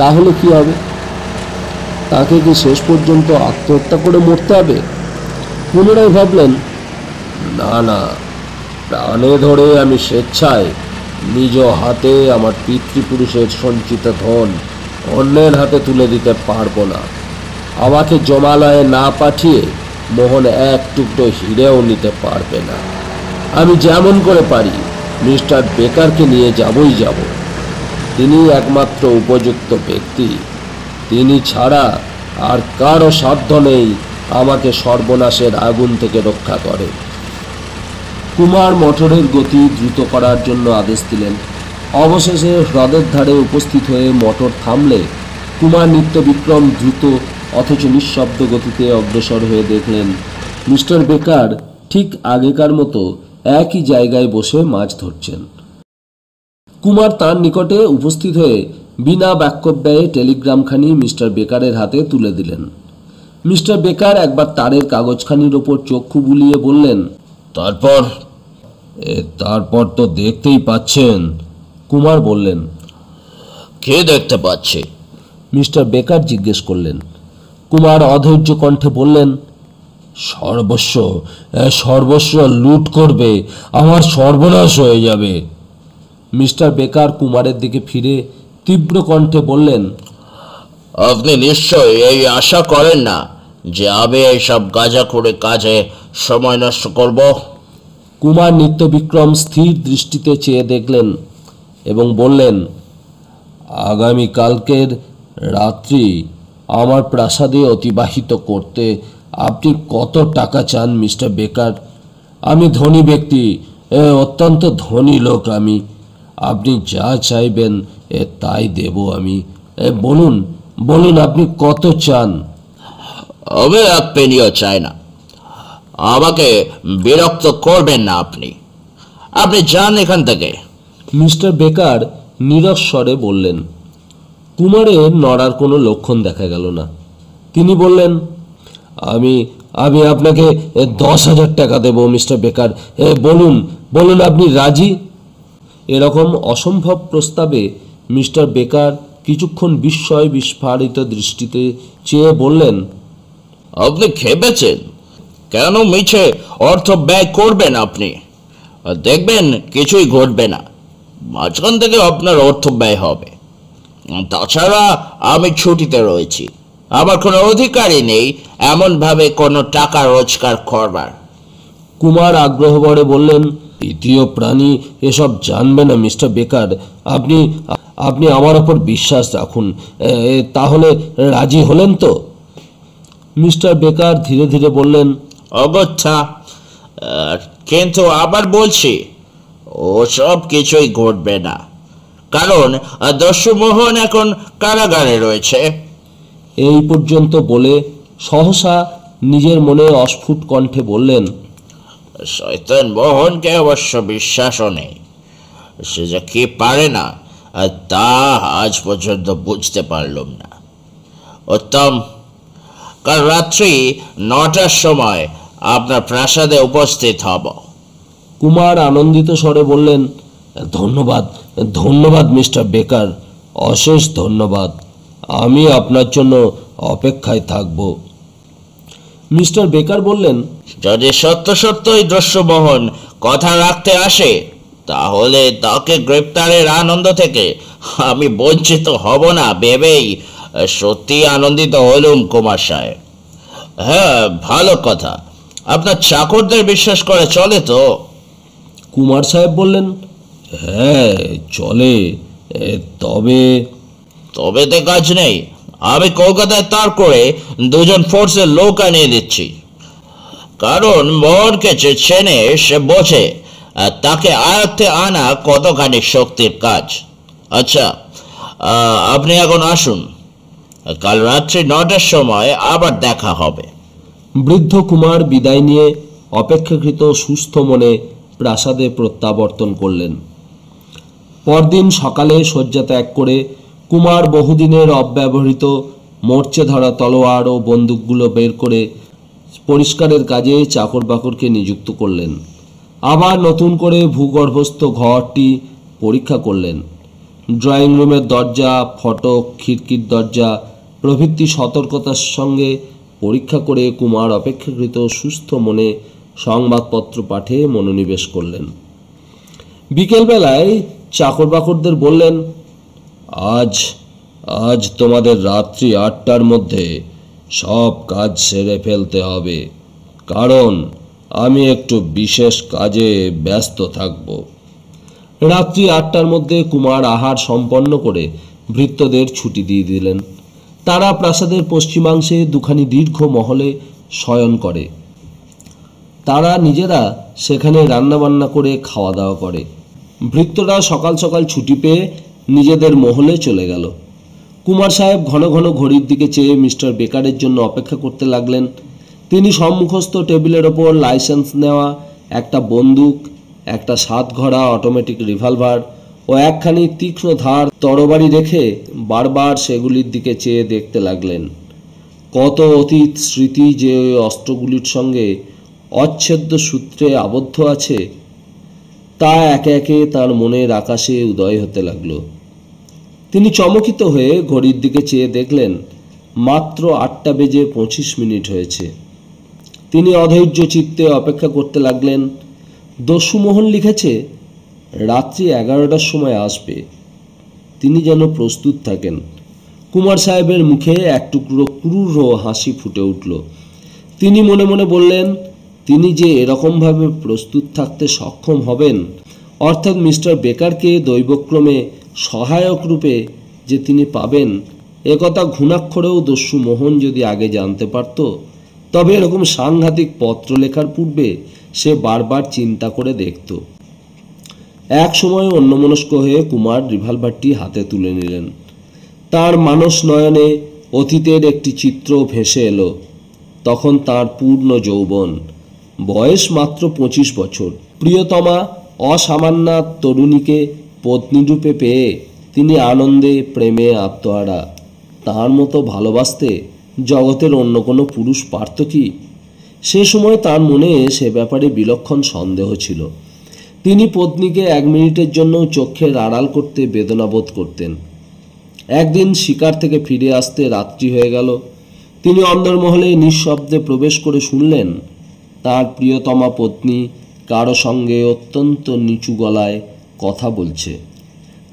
তাহলে কি হবে? তাকে কি শেষ পর্যন্ত আত্মহত্যা করে মরতে হবে? পুনরায় ভাবলেন না না, প্রাণে ধরে আমি স্বেচ্ছায় নিজ হাতে আমার পিতৃপুরুষের সঞ্চিত ধন অন্যের হাতে তুলে দিতে পারবো না। আমাকে জমালয়ে না পাঠিয়ে মোহন এক টুকরো হিরেও নিতে পারবে না। আমি যেমন করে পারি মিস্টার বেকারকে নিয়ে যাবই যাব। তিনি একমাত্র উপযুক্ত ব্যক্তি। তিনি ছাড়া আর কারো সাধ্য নেই আমাকে সর্বনাশের আগুন থেকে রক্ষা করে। কুমার মোটরের গতি দ্রুত করার জন্য আদেশ দিলেন। অবশেষে হ্রদের ধারে উপস্থিত হয়ে মোটর থামলে কুমার নিত্যবিক্রম দ্রুত অথচ নিঃশব্দ গতিতে অগ্রসর হয়ে দেখলেন মিস্টার বেকার ঠিক আগেকার মতো একই জায়গায় বসে মাছ ধরছেন। কুমার তার নিকটে উপস্থিত হয়ে বিনা বাক্যব্যয়ে টেলিগ্রামখানি মিস্টার বেকারের হাতে তুলে দিলেন। মিস্টার বেকার একবার তারের কাগজখানির ওপর চক্ষু বুলিয়ে বললেন, তারপর তো দেখতেই পাচ্ছেন। কুমার বললেন, কে দেখতে পাচ্ছে? মিস্টার বেকার জিজ্ঞেস করলেন। কুমার অধৈর্য কণ্ঠে বললেন, সর্বস্ব লুট করবে, আমার সর্বনাশ হয়ে যাবে। মিস্টার বেকার কুমারের দিকে ফিরে তীব্র কণ্ঠে বললেন, আপনি নিশ্চয়ই এই আশা করেন না যে আমি এইসব গাঁজাখুরি কাজে সময় নষ্ট করব? কুমার নিত্যবিক্রম স্থির দৃষ্টিতে চেয়ে দেখলেন এবং বললেন, আগামীকালকের রাত্রি আমার প্রাসাদে অতিবাহিত করতে আপনি কত টাকা চান মিস্টার বেকার? আমি ধনী ব্যক্তি, অত্যন্ত ধনী লোক আমি। আপনি যা চাইবেন তাই দেব আমি। বলুন বলুন, আপনি কত চান? আমি এক পেনিও চাই না। আমাকে বিরক্ত করবেন না আপনি। আপনি যান এখান থেকে। মিস্টার বেকার নীরব স্বরে বললেন। কুমারের নড়ার কোনো লক্ষণ দেখা গেল না। তিনি বললেন, আমি আমি আপনাকে 10,000 টাকা দেব মিস্টার বেকার। বলুন বলুন, আপনি রাজি? এরকম অসম্ভব প্রস্তাবে মিস্টার বেকার কিছুক্ষণ বিস্ময় বিস্ফারিত দৃষ্টিতে চেয়ে বললেন, আপনি খেপেছেন? কেন মিছে অর্থ ব্যয় করবেন আপনি? দেখবেন কিছুই ঘটবে না, মাঝখান থেকে আপনার অর্থ ব্যয় হবে। তাছাড়া আমি ছুটিতে রয়েছি, আমার কোনো অধিকারই নেই এমনভাবে কোনো টাকা রোজগার করবার। কুমার আগ্রহ ভরে বললেন, তৃতীয় প্রাণী এসব জানবে না মিস্টার বেকার। আপনি আপনি আমার ওপর বিশ্বাস রাখুন। তাহলে রাজি হলেন তো? মিস্টার বেকার ধীরে ধীরে বললেন, অগত্যা, কিন্তু আবার বলছি, ও সব কিছুই ঘটবে না, কারণ দস্যুমোহন এখন কারাগারে রয়েছে। এই পর্যন্ত বলে সহসা নিজের মনে অস্ফুট কণ্ঠে বললেন, শয়তান মোহনকে অবশ্য বিশ্বাসও নেই। সে যে কি পারে না তা আজ পর্যন্ত বুঝতে পারলাম না। উত্তম, কাল রাত্রি 9টার সময় আপনার প্রাসাদে উপস্থিত হব। কুমার আনন্দিত স্বরে বললেন, ধন্যবাদ ধন্যবাদ মিস্টার বেকার, অশেষ ধন্যবাদ। আমি আপনার জন্য অপেক্ষায় থাকব। মিস্টার বেকার বললেন, যদি সত্য সত্যই দস্যুমোহন কথা রাখতে আসে, তাহলে তাকে গ্রেপ্তারের আনন্দ থেকে আমি বঞ্চিত হব না ভেবেই সত্যি আনন্দিত হলুম কুমার সাহেব। হ্যাঁ, ভালো কথা। আপনার চাকরদের বিশ্বাস করে চলে তো? কুমার সাহেব বললেন, হ্যাঁ চলে। তবে তবেতে কাজ নেই। আমি কলকাতায় তার করে 2জন ফোর্সের লোক আনিয়ে দিচ্ছি, কারণ মোহনকে যে চেনে সে বোঝে তাকে আয়ত্তে আনা কতখানি শক্তির কাজ। আচ্ছা, আপনি এখন আসুন, কাল রাত্রি 9টার সময় আবার দেখা হবে। বৃদ্ধ কুমার বিদায় নিয়ে অপেক্ষাকৃত সুস্থ মনে প্রাসাদে প্রত্যাবর্তন করলেন। পরদিন সকালে শয্যা ত্যাগ করে কুমার বহুদিনের অব্যবহৃত মরচে ধরা তলোয়ার ও বন্দুকগুলো বের করে পরিষ্কারের কাজে চাকর বাকরকে নিযুক্ত করলেন। আবার নতুন করে ভূগর্ভস্থ ঘরটি পরীক্ষা করলেন। ড্রয়িং রুমের দরজা, ফটক, খিড়কির দরজা প্রভৃতি সতর্কতার সঙ্গে পরীক্ষা করে কুমার অপেক্ষাকৃত সুস্থ মনে সংবাদপত্র পাঠে মনোনিবেশ করলেন। বিকেলবেলায় চাকর বাকরদের বললেন, আজ আজ তোমাদের রাত্রি 8টার মধ্যে সব কাজ সেরে ফেলতে হবে, কারণ আমি একটু বিশেষ কাজে ব্যস্ত থাকব। রাত্রি 8টার মধ্যে কুমার আহার সম্পন্ন করে ভৃত্যদের ছুটি দিয়ে দিলেন। তারা প্রাসাদের পশ্চিমাংশে দুখানি দীর্ঘ মহলে শয়ন করে। তারা নিজেরা সেখানে রান্নাবান্না করে খাওয়া দাওয়া করে। ভৃত্যরা সকাল সকাল ছুটি পেয়ে নিজেদের মহলে চলে গেল। কুমার সাহেব ঘন ঘন ঘড়ির দিকে চেয়ে মিস্টার বেকারের জন্য অপেক্ষা করতে লাগলেন। তিনি সম্মুখস্থ টেবিলের ওপর লাইসেন্স নেওয়া একটা বন্দুক, একটা 7 ঘোড়া অটোমেটিক রিভলভার ও একখানি তীক্ষ্ণ ধার তরবারি রেখে বারবার সেগুলির দিকে চেয়ে দেখতে লাগলেন। কত অতীত স্মৃতি যে ওই অস্ত্রগুলির সঙ্গে অচ্ছেদ্য সূত্রে আবদ্ধ আছে তা একে একে তার মনের আকাশে উদয় হতে লাগলো। তিনি চমকিত হয়ে ঘড়ির দিকে চেয়ে দেখলেন মাত্র 8:25 হয়েছে। তিনি অধৈর্য চিত্তে অপেক্ষা করতে লাগলেন। দস্যুমোহন লিখেছে রাত্রি 11টার সময় আসবে। তিনি যেন প্রস্তুত থাকেন। কুমার সাহেবের মুখে এক টুকরো ক্রূর হাসি ফুটে উঠল। তিনি মনে মনে বললেন, তিনি যে এরকমভাবে প্রস্তুত থাকতে সক্ষম হবেন, অর্থাৎ মিস্টার বেকারকে দৈবক্রমে সহায়ক রূপে যে তিনি পাবেন, একথা ঘুণাক্ষরেও দস্যু মোহন যদি আগে জানতে পারত, তবে এরকম সাংঘাতিক পত্র লেখার পূর্বে সে বারবার চিন্তা করে দেখত। এক সময় অন্যমনস্ক হয়ে কুমার রিভলভারটি হাতে তুলে নিলেন। তার মানস নয়নে অতীতের একটি চিত্র ভেসে এলো। তখন তার পূর্ণ যৌবন, বয়স মাত্র 25 বছর। প্রিয়তমা অসামান্যা তরুণীকে পত্নীরূপে পেয়ে তিনি আনন্দে প্রেমে আত্মহারা। তার মতো ভালোবাসতে জগতের অন্য কোনো পুরুষ পারত কি? সে সময় তার মনে সে ব্যাপারে বিলক্ষণ সন্দেহ ছিল। তিনি পত্নীকে 1 মিনিটের জন্য চোখের আড়াল করতে বেদনাবোধ করতেন। একদিন শিকার থেকে ফিরে আসতে রাত্রি হয়ে গেল। তিনি অন্দরমহলে নিঃশব্দে প্রবেশ করে শুনলেন তার প্রিয়তমা পত্নী কারো সঙ্গে অত্যন্ত নিচু গলায় কথা বলছে।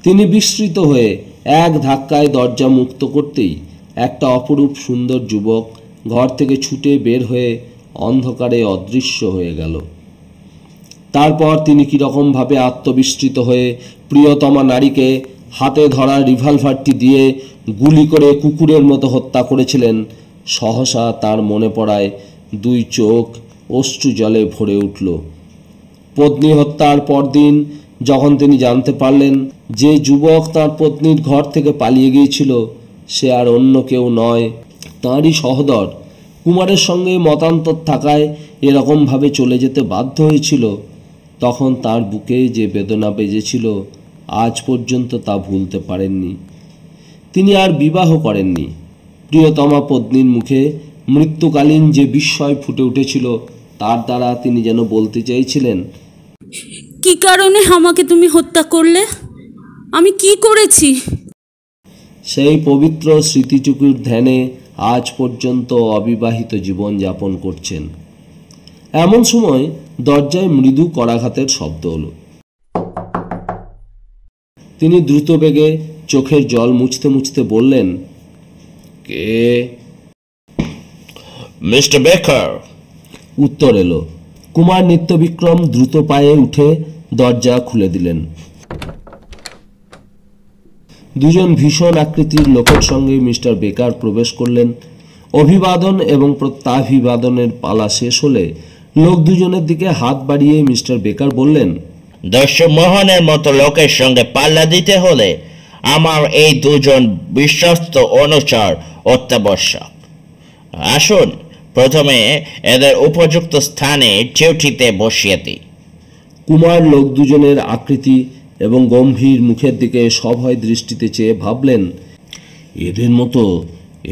তিনি বিস্মৃত হয়ে এক ধাক্কায় দরজা মুক্ত করতেই একটা অপরূপ সুন্দর যুবক ঘর থেকে ছুটে বের হয়ে অন্ধকারে অদৃশ্য হয়ে গেল। তারপর তিনি কীরকমভাবে আত্মবিস্মৃত হয়ে প্রিয়তমা নারীকে হাতে ধরা রিভলভারটি দিয়ে গুলি করে কুকুরের মতো হত্যা করেছিলেন, সহসা তার মনে পড়ায় 2 চোখ অশ্রু জলে ভরে উঠল। পত্নী হত্যার পরদিন যখন তিনি জানতে পারলেন যে যুবক তার পত্নীর ঘর থেকে পালিয়ে গিয়েছিল সে আর অন্য কেউ নয়, তাঁরই সহোদর, কুমারের সঙ্গে মতান্তর থাকায় এরকমভাবে চলে যেতে বাধ্য হয়েছিল, তখন তার বুকে যে বেদনা বেজেছিল আজ পর্যন্ত তা ভুলতে পারেননি। তিনি আর বিবাহ করেননি। প্রিয়তমা পত্নীর মুখে মৃত্যুকালীন যে বিস্ময় ফুটে উঠেছিল তার দ্বারা তিনি যেন বলতে চাইছিলেন, কি কারণে আমাকে তুমি হত্যা করলে? আমি কি করেছি? সেই পবিত্র স্মৃতিটুকুর ধ্যানে আজ পর্যন্ত অবিবাহিত জীবন যাপন করছেন। এমন সময় দরজায় মৃদু করাঘাতের শব্দ হলো। তিনি দ্রুত বেগে চোখের জল মুছতে মুছতে বললেন, কে? মিস্টার বেকার। উত্তর এলো। কুমার নিত্যবিক্রম দ্রুত পায়ে উঠে দরজা খুলে দিলেন। দুজন ভীষণ আকৃতির লোকের সঙ্গে মিস্টার বেকার প্রবেশ করলেন। অভিবাদন এবং প্রত্যাভিবাদনের পালা শেষ হলে লোক দুজনের দিকে হাত বাড়িয়ে মিস্টার বেকার বললেন, দস্যু মোহনের মতো লোকের সঙ্গে পাল্লা দিতে হলে আমার এই 2 জন বিশ্বস্ত অনুচর অত্যাবশ্যক। আসুন প্রথমে এদের উপযুক্ত স্থানে ডিউটিতে বসিয়ে দিই। কুমার লোক দুজনের আকৃতি এবং গম্ভীর মুখের দিকে সভয় দৃষ্টিতে চেয়ে ভাবলেন,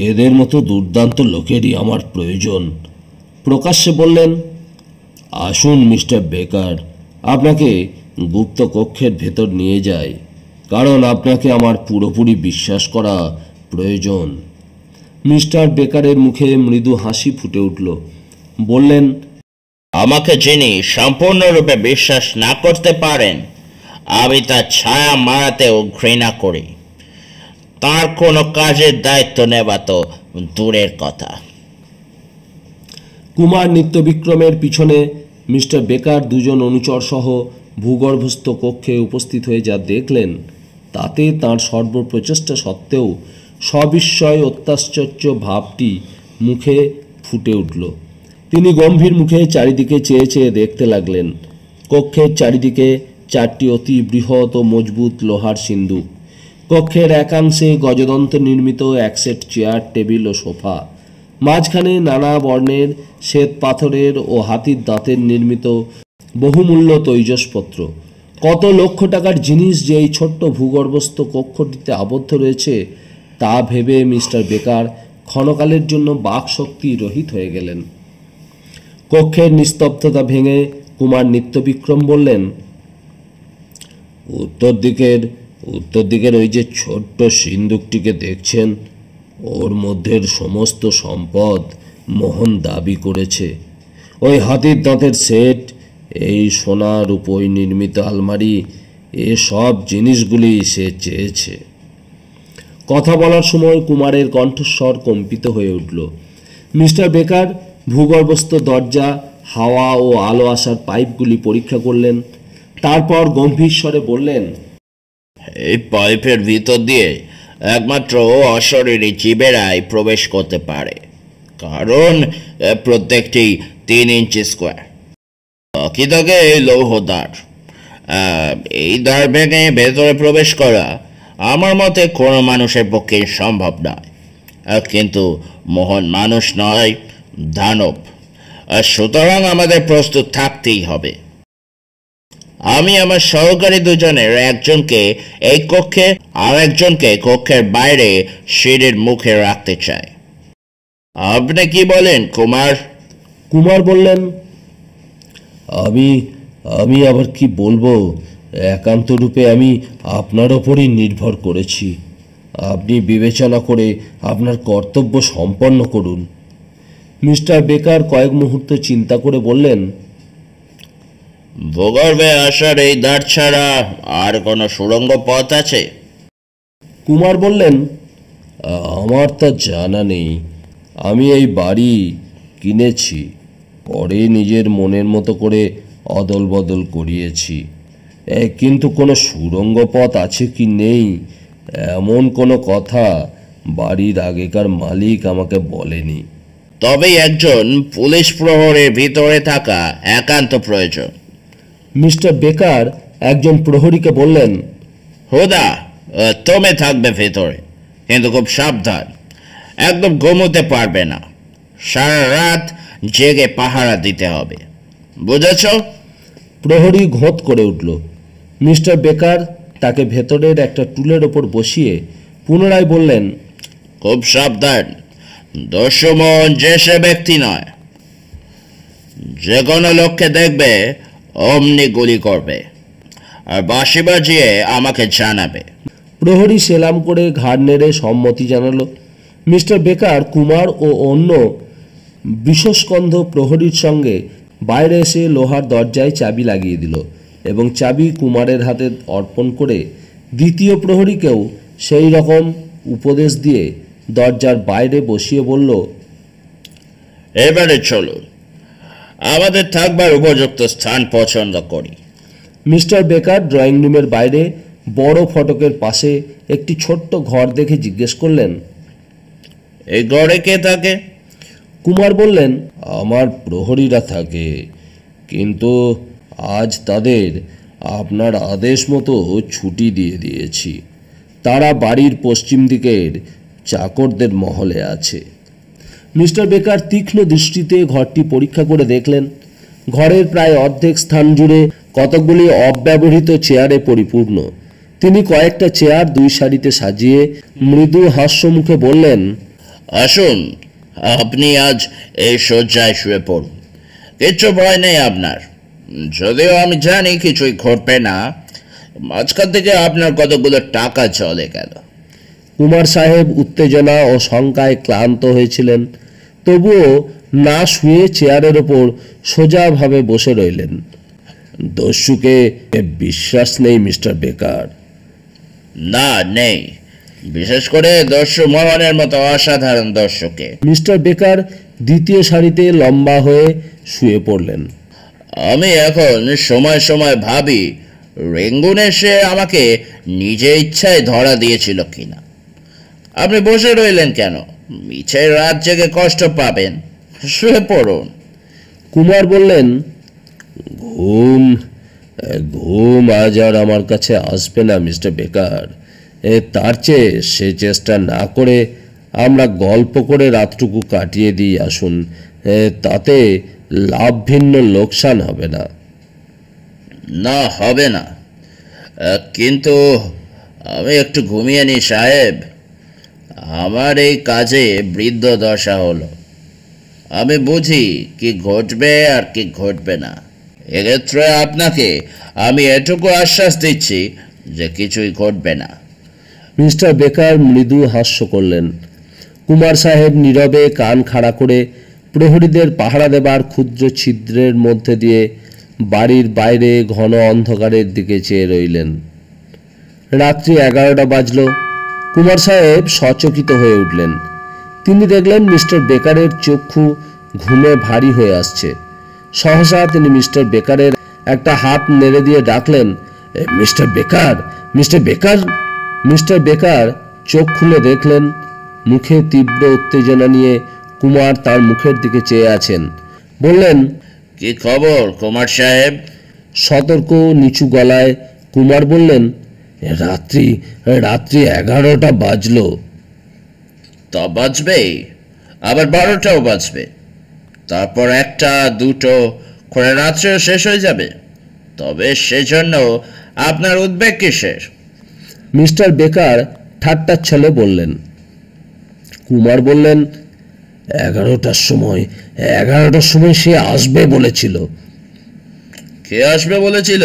এদের মতো দুর্দান্ত লোকেরই আমার প্রয়োজন। প্রকাশ্যে বললেন, আসুন মিস্টার বেকার, আপনাকে গুপ্ত কক্ষের ভেতর নিয়ে যাই, কারণ আপনাকে আমার পুরোপুরি বিশ্বাস করা প্রয়োজন। মিস্টার বেকারের মুখে মৃদু হাসি ফুটে উঠল। বললেন, আমাকে যিনি সম্পূর্ণরূপে বিশ্বাস না করতে পারেন আমি তার ছায়া মারাতেও ঘৃণা করি। তার কোনো কাজের দায়িত্ব নেওয়া তো দূরের কথা। কুমার নিত্যবিক্রমের পিছনে মিস্টার বেকার 2 জন অনুচর সহ ভূগর্ভস্থ কক্ষে উপস্থিত হয়ে যা দেখলেন তাতে তাঁর সর্বপ্রচেষ্টা সত্ত্বেও সবিস্ময় অত্যাশ্চর্য ভাবটি মুখে ফুটে উঠল। তিনি গম্ভীর মুখে চারিদিকে চেয়ে চেয়ে দেখতে লাগলেন। কক্ষের চারিদিকে 4টি অতি বৃহৎ ও মজবুত লোহার সিন্দুক। কক্ষের একাংশে গজদন্তে নির্মিত 1 সেট চেয়ার, টেবিল ও সোফা। মাঝখানে নানা বর্ণের শ্বেত পাথরের ও হাতির দাঁতের নির্মিত বহুমূল্য তৈজসপত্র। কত লক্ষ টাকার জিনিস যে এই ছোট্ট ভূগর্ভস্থ কক্ষটিতে আবদ্ধ রয়েছে তা ভেবে মিস্টার বেকার ক্ষণকালের জন্য বাকশক্তি রহিত হয়ে গেলেন। কক্ষের নিস্তব্ধতা ভেঙে কুমার নিত্যবিক্রম বললেন, উত্তর দিকের ওই যে ছোট্ট সিন্দুকটিকে দেখছেন, ওর মধ্যের সমস্ত সম্পদ মোহন দাবি করেছে। ওই হাতির দাঁতের সেট, এই সোনা রূপোয় নির্মিত আলমারি, এসব জিনিসগুলি সে চেয়েছে। কথা বলার সময় কুমারের কণ্ঠস্বর কম্পিত হয়ে উঠল। মিস্টার বেকার ভূগর্ভস্থ দরজা, হাওয়া ও আলো আসার পাইপগুলি পরীক্ষা করলেন। তারপর গম্ভীর স্বরে বললেন, এই পাইপের ভিতর দিয়ে একমাত্র অশরীরী জীবেরাই প্রবেশ করতে পারে, কারণ প্রত্যেকটি 3 ইঞ্চি স্কোয়ার। বাকি থাকে এই লৌহ দ্বার। এই দ্বার ভেঙে ভেতরে প্রবেশ করা আমার মতে কোনো মানুষের পক্ষে সম্ভব নয়। কিন্তু মোহন মানুষ নয়, দানব। সুতরাং আমাদের প্রস্তুত থাকতেই হবে। আমি আমার সহকারী দুজনের একজনকে এই কক্ষে আর একজনকে কক্ষের বাইরে সিঁড়ির মুখে রাখতে চাই। আপনি কি বলেন কুমার? কুমার বললেন, আমি আবার কি বলবো, একান্ত রূপে আমি আপনার ওপরই নির্ভর করেছি। আপনি বিবেচনা করে আপনার কর্তব্য সম্পন্ন করুন। মিস্টার বেকার কয়েক মুহূর্ত চিন্তা করে বললেন, ভূগর্ভে আসার এই দ্বার ছাড়া আর কোনো সুড়ঙ্গ পথ আছে? কুমার বললেন, আমার তা জানা নেই। আমি এই বাড়ি কিনেছি, পরে নিজের মনের মতো করে অদল বদল করিয়েছি। কিন্তু কোনো সুড়ঙ্গ পথ আছে কি নেই এমন কোনো কথা বাড়ির আগেকার মালিক আমাকে বলেনি। তবে একজন পুলিশ প্রহরীর ভিতরে থাকা একান্ত প্রয়োজন। মিস্টার বেকার একজন প্রহরীকে বললেন, হুদা, তুমি থাকবে ভেতরে, কিন্তু খুব সাবধান। একদম ঘুমোতে পারবে না, সারা রাত জেগে পাহারা দিতে হবে, বুঝেছ? প্রহরী ঘোঁত করে উঠল। মিস্টার বেকার তাকে ভেতরের একটা টুলের ওপর বসিয়ে পুনরায় বললেন, খুব সাবধান। দস্যুমন যে সে ব্যক্তি নয়, যে কোনো লোককে দেখবে অমনি গুলি করবে, আর বাঁশি বাজিয়ে আমাকে জানাবে। প্রহরী সেলাম করে ঘাড় নেড়ে সম্মতি জানালো। মিস্টার বেকার কুমার ও অন্য বিশ্বস্কন্ধ প্রহরীর সঙ্গে বাইরে এসে লোহার দরজায় চাবি লাগিয়ে দিল এবং চাবি কুমারের হাতে অর্পণ করে দ্বিতীয় প্রহরীকেও সেই রকম উপদেশ দিয়ে দরজার বাইরে বসিয়ে বলল, এবারে চলুন, আমাদের থাকবার উপযুক্ত স্থান পছন্দ করি। মিস্টার বেকার ড্রয়িং রুমের বাইরে বড় ফটকের পাশে একটি ছোট্ট ঘর দেখে জিজ্ঞেস করলেন, এই ঘরে কে থাকে? কুমার বললেন, আমার প্রহরীরা থাকে, কিন্তু আজ তাদের আপনার আদেশ মতো ছুটি দিয়ে দিয়েছি। তারা বাড়ির পশ্চিম দিকের চাকরদের মহলে আছে। মিস্টার বেকার তীক্ষ্ণ দৃষ্টিতে ঘরটি পরীক্ষা করে দেখলেন। ঘরের প্রায় অর্ধেক স্থান জুড়ে কতকগুলি অব্যবহৃত চেয়ারে পরিপূর্ণ। তিনি কয়েকটা চেয়ার 2 সারিতে সাজিয়ে মৃদু হাস্যমুখে বললেন, আসুন, আপনি আজ এই শয্যায় শুয়ে পড়ুন। কিচ্ছু ভয় নেই আপনার, যদিও আমি জানি কিছুই ঘটবে না। মাঝখান থেকে আপনার কতগুলো টাকা চলে গেল। কুমার সাহেব উত্তেজনা ও শঙ্কায় ক্লান্ত হয়েছিলেন, তবুও না শুয়ে চেয়ারের ওপর সোজাভাবে বসে রইলেন। দস্যুকে বিশ্বাস নেই মিস্টার বেকার? না, নেই, বিশেষ করে দস্যু মোহনের মতো অসাধারণ দস্যুকে। মিস্টার বেকার দ্বিতীয় সারিতে লম্বা হয়ে শুয়ে পড়লেন। আমি এখন সময় সময় ভাবি, রেঙ্গুন এসে আমাকে নিজে ইচ্ছায় ধরা দিয়েছিল কিনা। আপনি বসে রইলেন কেন? মিছে রাত জেগে কষ্ট পাবেন, শুয়ে পড়ুন। কুমার বললেন, ঘুম আজ আর আমার কাছে আসবে না মিস্টার বেকার। তার চেয়ে সে চেষ্টা না করে আমরা গল্প করে রাতটুকু কাটিয়ে দিই আসুন। তাতে লাভ ভিন্ন লোকসান হবে না। না, হবে না, কিন্তু আমি একটু ঘুমিয়ে নি সাহেব। আমার এই কাজে বৃদ্ধ দশা হলো। আমি বুঝি কি ঘটবে আর কি ঘটবে না। এক্ষেত্রে আপনাকে আমি এটুকু আশ্বাস দিচ্ছি যে কিছুই ঘটবে না। মিস্টার বেকার মৃদু হাস্য করলেন। কুমার সাহেব নীরবে কান খাড়া করে প্রহরীদের পাহারা দেবার ক্ষুদ্র ছিদ্রের মধ্যে দিয়ে বাড়ির বাইরে ঘন অন্ধকারের দিকে চেয়ে রইলেন। রাত্রি 11টা বাজল। কুমার সাহেব সচকিত হয়ে উঠলেন। তিনি দেখলেন মিস্টার বেকারের চক্ষু ঘুমে ভারী হয়ে আসছে। সহসা তিনি মিস্টার বেকারের একটা হাত নেড়ে দিয়ে ডাকলেন, মিস্টার বেকার, মিস্টার বেকার। মিস্টার বেকার চোখ খুলে দেখলেন মুখে তীব্র উত্তেজনা নিয়ে কুমার তার মুখের দিকে চেয়ে আছেন। বললেন, কি খবর কুমার সাহেব? সতর্ক নিচু গলায় কুমার বললেন, রাত্রি রাত্রি 11টা বাজলো। তা বাজবেই, আবার 12টাও বাজবে, তারপর 1টা 2টো করে রাত্রেও শেষ হয়ে যাবে। তবে সেজন্য আপনার উদ্বেগ কিসের? মিস্টার বেকার ঠাট্টার ছলে বললেন। কুমার বললেন, 11টার সময় সে আসবে বলেছিল। কে আসবে বলেছিল?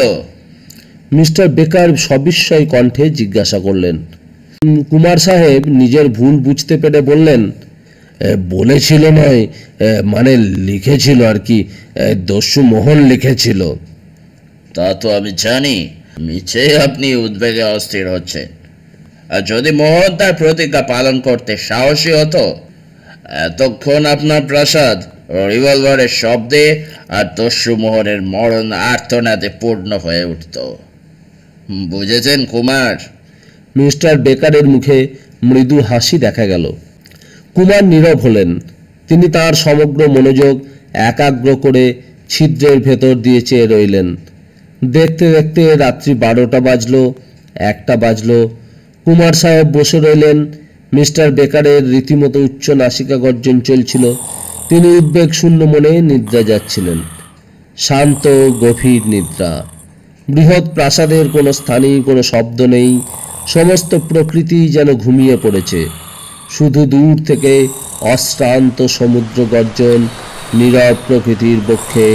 মিস্টার বেকার সবিস্ময় কণ্ঠে জিজ্ঞাসা করলেন। কুমার সাহেব নিজের ভুল বুঝতে পেরে বললেন, বলেছিল নয়, মানে লিখেছিল আর কি, দস্যু মোহন লিখেছিল। তা তো আমি জানি, মিছেই আপনি উদ্বেগে অস্থির হচ্ছেন। আর যদি মোহন তার প্রতিজ্ঞা পালন করতে সাহসী হতো, এতক্ষণ আপনার প্রাসাদ রিভলভারের শব্দে আর দস্যু মোহনের মরণ আর্তনাদে পূর্ণ হয়ে উঠত। বুঝেছেন কুমার? মিস্টার বেকারের মুখে মৃদু হাসি দেখা গেল। কুমার নীরব হলেন। তিনি তার সমগ্র মনোযোগ একাগ্র করে ছিদ্রের ভেতর দিয়ে চেয়ে রইলেন। দেখতে দেখতে রাত্রি 12টা বাজলো, 1টা বাজলো। কুমার সাহেব বসে রইলেন। মিস্টার বেকারের রীতিমতো উচ্চ নাসিকা গর্জন চলছিল। তিনি উদ্বেগ শূন্য মনে নিদ্রা যাচ্ছিলেন, শান্ত গভীর নিদ্রা। বৃহৎ প্রাসাদের কোনো স্থানেই কোনো শব্দ নেই, সমস্ত প্রকৃতি যেন ঘুমিয়ে পড়েছে। শুধু দূর থেকে অশ্রান্ত সমুদ্র গর্জন নীরব প্রকৃতির বক্ষে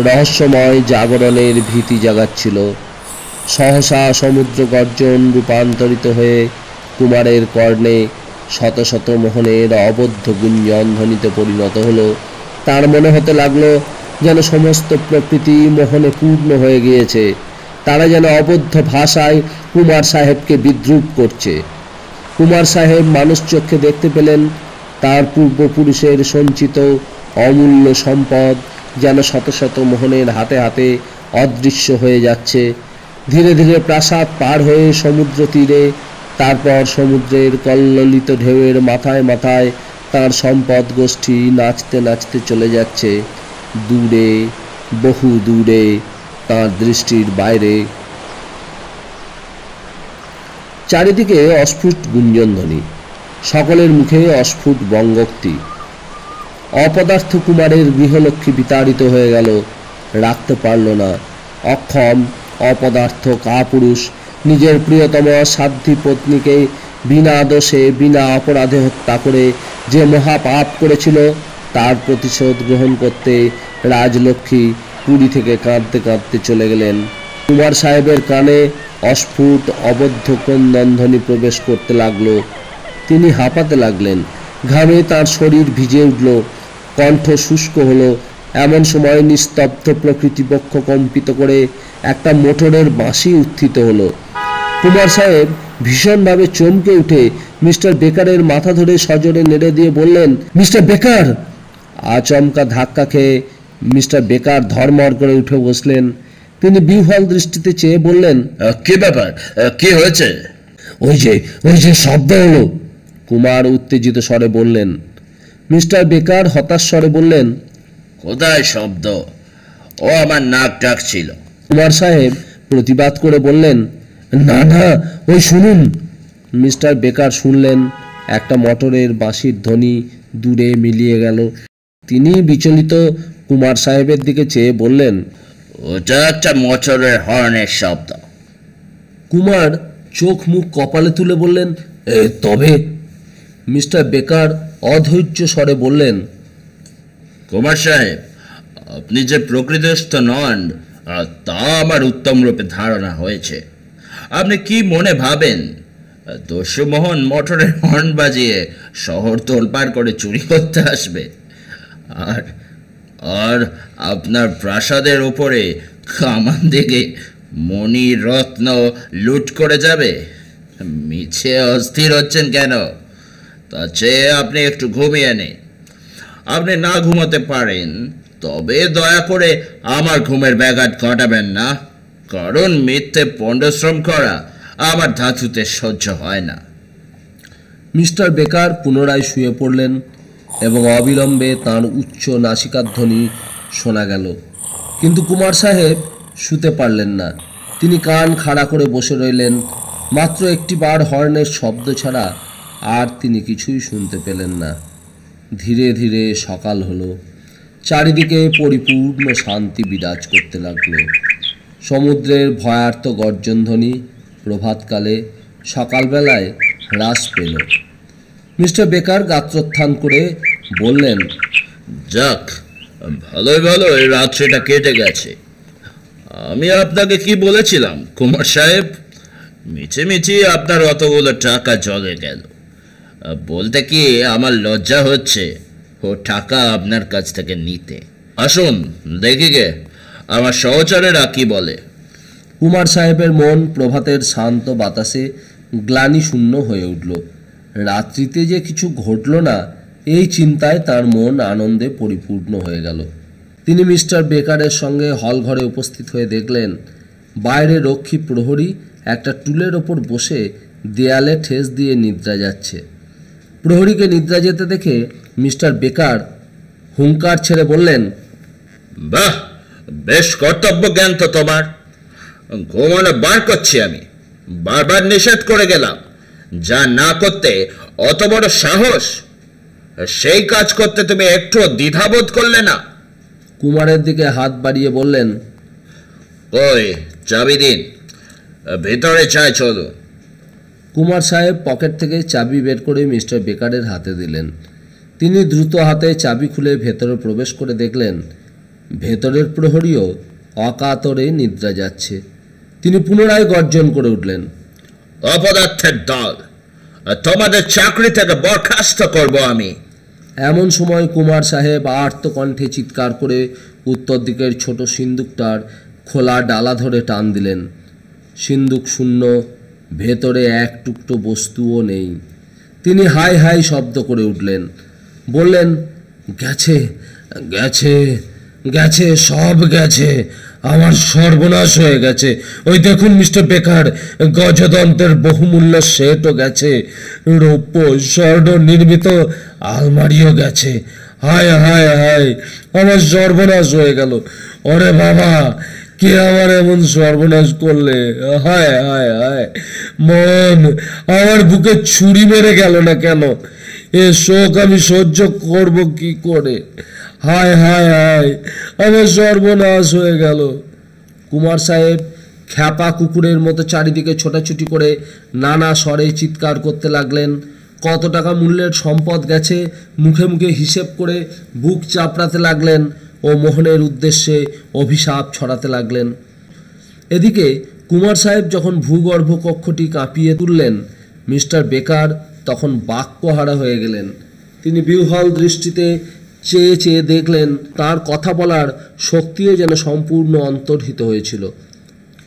রহস্যময় জাগরণের ভীতি জাগাচ্ছিল। সহসা সমুদ্র গর্জন রূপান্তরিত হয়ে কুমারের কর্ণে শত শত মোহনের অবদ্ধ গুঞ্জন ধ্বনিতে পরিণত হলো। তার মনে হতে লাগলো যেন সমস্ত প্রকৃতি মোহনে পূর্ণ হয়ে গিয়েছে। তারা যেন অবদ্ধ ভাষায় কুমার সাহেবকে বিদ্রূপ করছে। কুমার সাহেব মানুষ চক্ষে দেখতে পেলেন তার পূর্বপুরুষের সঞ্চিত অমূল্য সম্পদ যেন শত শত মোহনের হাতে হাতে অদৃশ্য হয়ে যাচ্ছে। ধীরে ধীরে প্রাসাদ পার হয়ে সমুদ্র তীরে, তারপর সমুদ্রের কল্লোলিত ঢেউয়ের মাথায় মাথায় তার সম্পদ গোষ্ঠী নাচতে নাচতে চলে যাচ্ছে দূরে, বহু দূরে, তার দৃষ্টির বাইরে। চারিদিকে অস্ফুট গুঞ্জনধ্বনি, সকলের মুখে অস্ফুট বঙ্গোক্তি। অপদার্থ কুমারের গৃহলক্ষ্মী বিতাড়িত হয়ে গেল, রাখতে পারল না। অক্ষম অপদার্থ কাপুরুষ নিজের প্রিয়তম সাধ্বী পত্নীকে বিনা দোষে বিনা অপরাধে হত্যা করে যে মহাপাপ করেছিল, তার প্রতিশোধ গ্রহণ করতে রাজলক্ষ্মী পুরী থেকে কাঁদতে কাঁদতে চলে গেলেন। কুমার সাহেবের কানে অস্ফুট অবদ্ধ ক্রন্দনধ্বনি প্রবেশ করতে লাগলো। তিনি হাঁপাতে লাগলেন, ঘামে তার শরীর ভিজে উঠল, কণ্ঠ শুষ্ক হলো। এমন সময় নিস্তব্ধ প্রকৃতি বক্ষ কম্পিত করে একটা মোটরের বাঁশি উত্থিত হলো। কুমার সাহেব ভীষণভাবে চমকে উঠে মিস্টার বেকারের মাথা ধরে সজোরে নেড়ে দিয়ে বললেন, মিস্টার বেকার! আচমকা ধাক্কা খেয়ে মিস্টার বেকার ধর্মর করে উঠে বসলেন। তিনি বিহ্বল দৃষ্টিতে চেয়ে বললেন, কি ব্যাপার, কি হয়েছে? ওই যে শব্দ হলো। কুমার উত্তেজিত স্বরে বললেন। মিস্টার বেকার হতাশ স্বরে বললেন, কোথায় শব্দ? ও আমার নাক ডাকছিল। কুমার সাহেব প্রতিবাদ করে বললেন, না, ওই শুনুন। মিস্টার বেকার শুনলেন একটা মোটরের বাঁশির ধ্বনি দূরে মিলিয়ে গেল। তিনি বিচলিত কুমার সাহেবের দিকে চেয়ে বললেন, ওটা একটা মোটরের হর্নের শব্দ। কুমার চোখ মুখ কপালে তুলে বললেন, তবে? মিস্টার বেকার অধৈর্য স্বরে বললেন, কুমার সাহেব, আপনি যে প্রকৃতিস্থ নন তা আমার উত্তম রূপে ধারণা হয়েছে। আপনি কি মনে ভাবেন দস্যুমোহন মোটরের হর্ন বাজিয়ে শহর তোলপাড় করে চুরি করতে আসবে আর আপনার প্রাসাদের উপরে কামান দিকে মণি রত্ন লুট করে যাবে? মিছে অস্থির হচ্ছেন কেন? তা চেয়ে আপনি একটু ঘুমিয়ে নিন। আপনি না ঘুমাতে পারেন তবে দয়া করে আমার ঘুমের ব্যাঘাত ঘটাবেন না, কারণ মিথ্যে পণ্ডশ্রম করা আমার ধাতুতে সহ্য হয় না। মিস্টার বেকার পুনরায় শুয়ে পড়লেন এবং অবিলম্বে তাঁর উচ্চ নাসিকাধ্বনি শোনা গেল। কিন্তু কুমার সাহেব শুতে পারলেন না। তিনি কান খাড়া করে বসে রইলেন। মাত্র একটি বার হর্নের শব্দ ছাড়া আর তিনি কিছুই শুনতে পেলেন না। ধীরে ধীরে সকাল হলো। চারিদিকে পরিপূর্ণ শান্তি বিরাজ করতে লাগলো। সমুদ্রের ভয়ার্ত গর্জনধ্বনি প্রভাতকালে সকালবেলায় হ্রাস পেল। মিস্টার বেকার গাত্রোত্থান করে বললেন, যাক, ভালোই ভালোই রাত্রিটা কেটে গেছে। আমি আপনাকে কি বলেছিলাম কুমার সাহেব? মিছিমিছি আপনার অতগুলো টাকা জলে গেল। বলতে কি আমার লজ্জা হচ্ছে ও টাকা আপনার কাছ থেকে নিতে। আসুন দেখি গে আমার সহচরেরা কি বলে। কুমার সাহেবের মন প্রভাতের শান্ত বাতাসে গ্লানি শূন্য হয়ে উঠল। রাত্রিতে যে কিছু ঘটল না, এই চিন্তায় তার মন আনন্দে পরিপূর্ণ হয়ে গেল। তিনি মিস্টার বেকারের সঙ্গে হলঘরে উপস্থিত হয়ে দেখলেন বাইরে রক্ষী প্রহরী একটা টুলের ওপর বসে দেয়ালে ঠেস দিয়ে নিদ্রা যাচ্ছে। প্রহরীকে নিদ্রা যেতে দেখে মিস্টার বেকার হুঙ্কার ছেড়ে বললেন, বাহ, বেশ কর্তব্য জ্ঞান তো তোমার। ঘুমানো বার করছি আমি, বারবার নিষেধ করে গেলাম। যা না করতে অত বড় সাহস, সেই কাজ করতে তুমি একটু দ্বিধাবোধ করলে না। কুমারের দিকে হাত বাড়িয়ে বললেন, ওই চাবি দিন, ভেতরে চাই চলো। কুমার সাহেব পকেট থেকে চাবি বের করে মিস্টার বেকারের হাতে দিলেন। তিনি দ্রুত হাতে চাবি খুলে ভেতরে প্রবেশ করে দেখলেন ভেতরের প্রহরীও অকাতরে নিদ্রা যাচ্ছে। তিনি পুনরায় গর্জন করে উঠলেন, অপদার্থের দল, তোমাদের চাকরি থেকে বরখাস্ত করব আমি। এমন সময় কুমার সাহেব আর্ত কণ্ঠে চিৎকার করে উত্তর দিকের ছোট সিন্দুকটার খোলা ডালা ধরে টান দিলেন। সিন্দুক শূন্য, ভেতরে এক টুকরো বস্তুও নেই। তিনি হাই হাই শব্দ করে উঠলেন, বললেন, গেছে গেছে গেছে, সব গেছে, আমার সর্বনাশ হয়ে গেছে। ওই দেখুন মিস্টার বেকার, গজদন্তের বহুমূল্য সেটও গেছে, রৌপ্য স্বর্ণ নির্মিত আলমারিও গেছে। হায় হায় হায়, আমার সর্বনাশ হয়ে গেল। ওরে বাবা, কে আমার এমন সর্বনাশ করলে? হায় হায় হায়, মন আমার বুকে ছুরি মেরে গেল না কেন? এ শোক আমি সহ্য করব কি করে? হায় হায় হায়, আমার সর্বনাশ হয়ে গেল। কুমার সাহেব খ্যাপা কুকুরের মতো চারিদিকে ছোটাছুটি করে নানা স্বরে চিৎকার করতে লাগলেন। কত টাকা মূল্যের সম্পদ গেছে মুখে মুখে হিসেব করে বুক চাপড়াতে লাগলেন ও মোহনের উদ্দেশ্যে অভিশাপ ছড়াতে লাগলেন। এদিকে কুমার সাহেব যখন ভূগর্ভ কক্ষটি কাঁপিয়ে তুললেন, মিস্টার বেকার তখন বাক্যহারা হয়ে গেলেন। তিনি বিহ্বল দৃষ্টিতে চেয়ে চেয়ে দেখলেন তার কথা বলার শক্তিও যেন সম্পূর্ণ অন্তর্হিত হয়েছিল।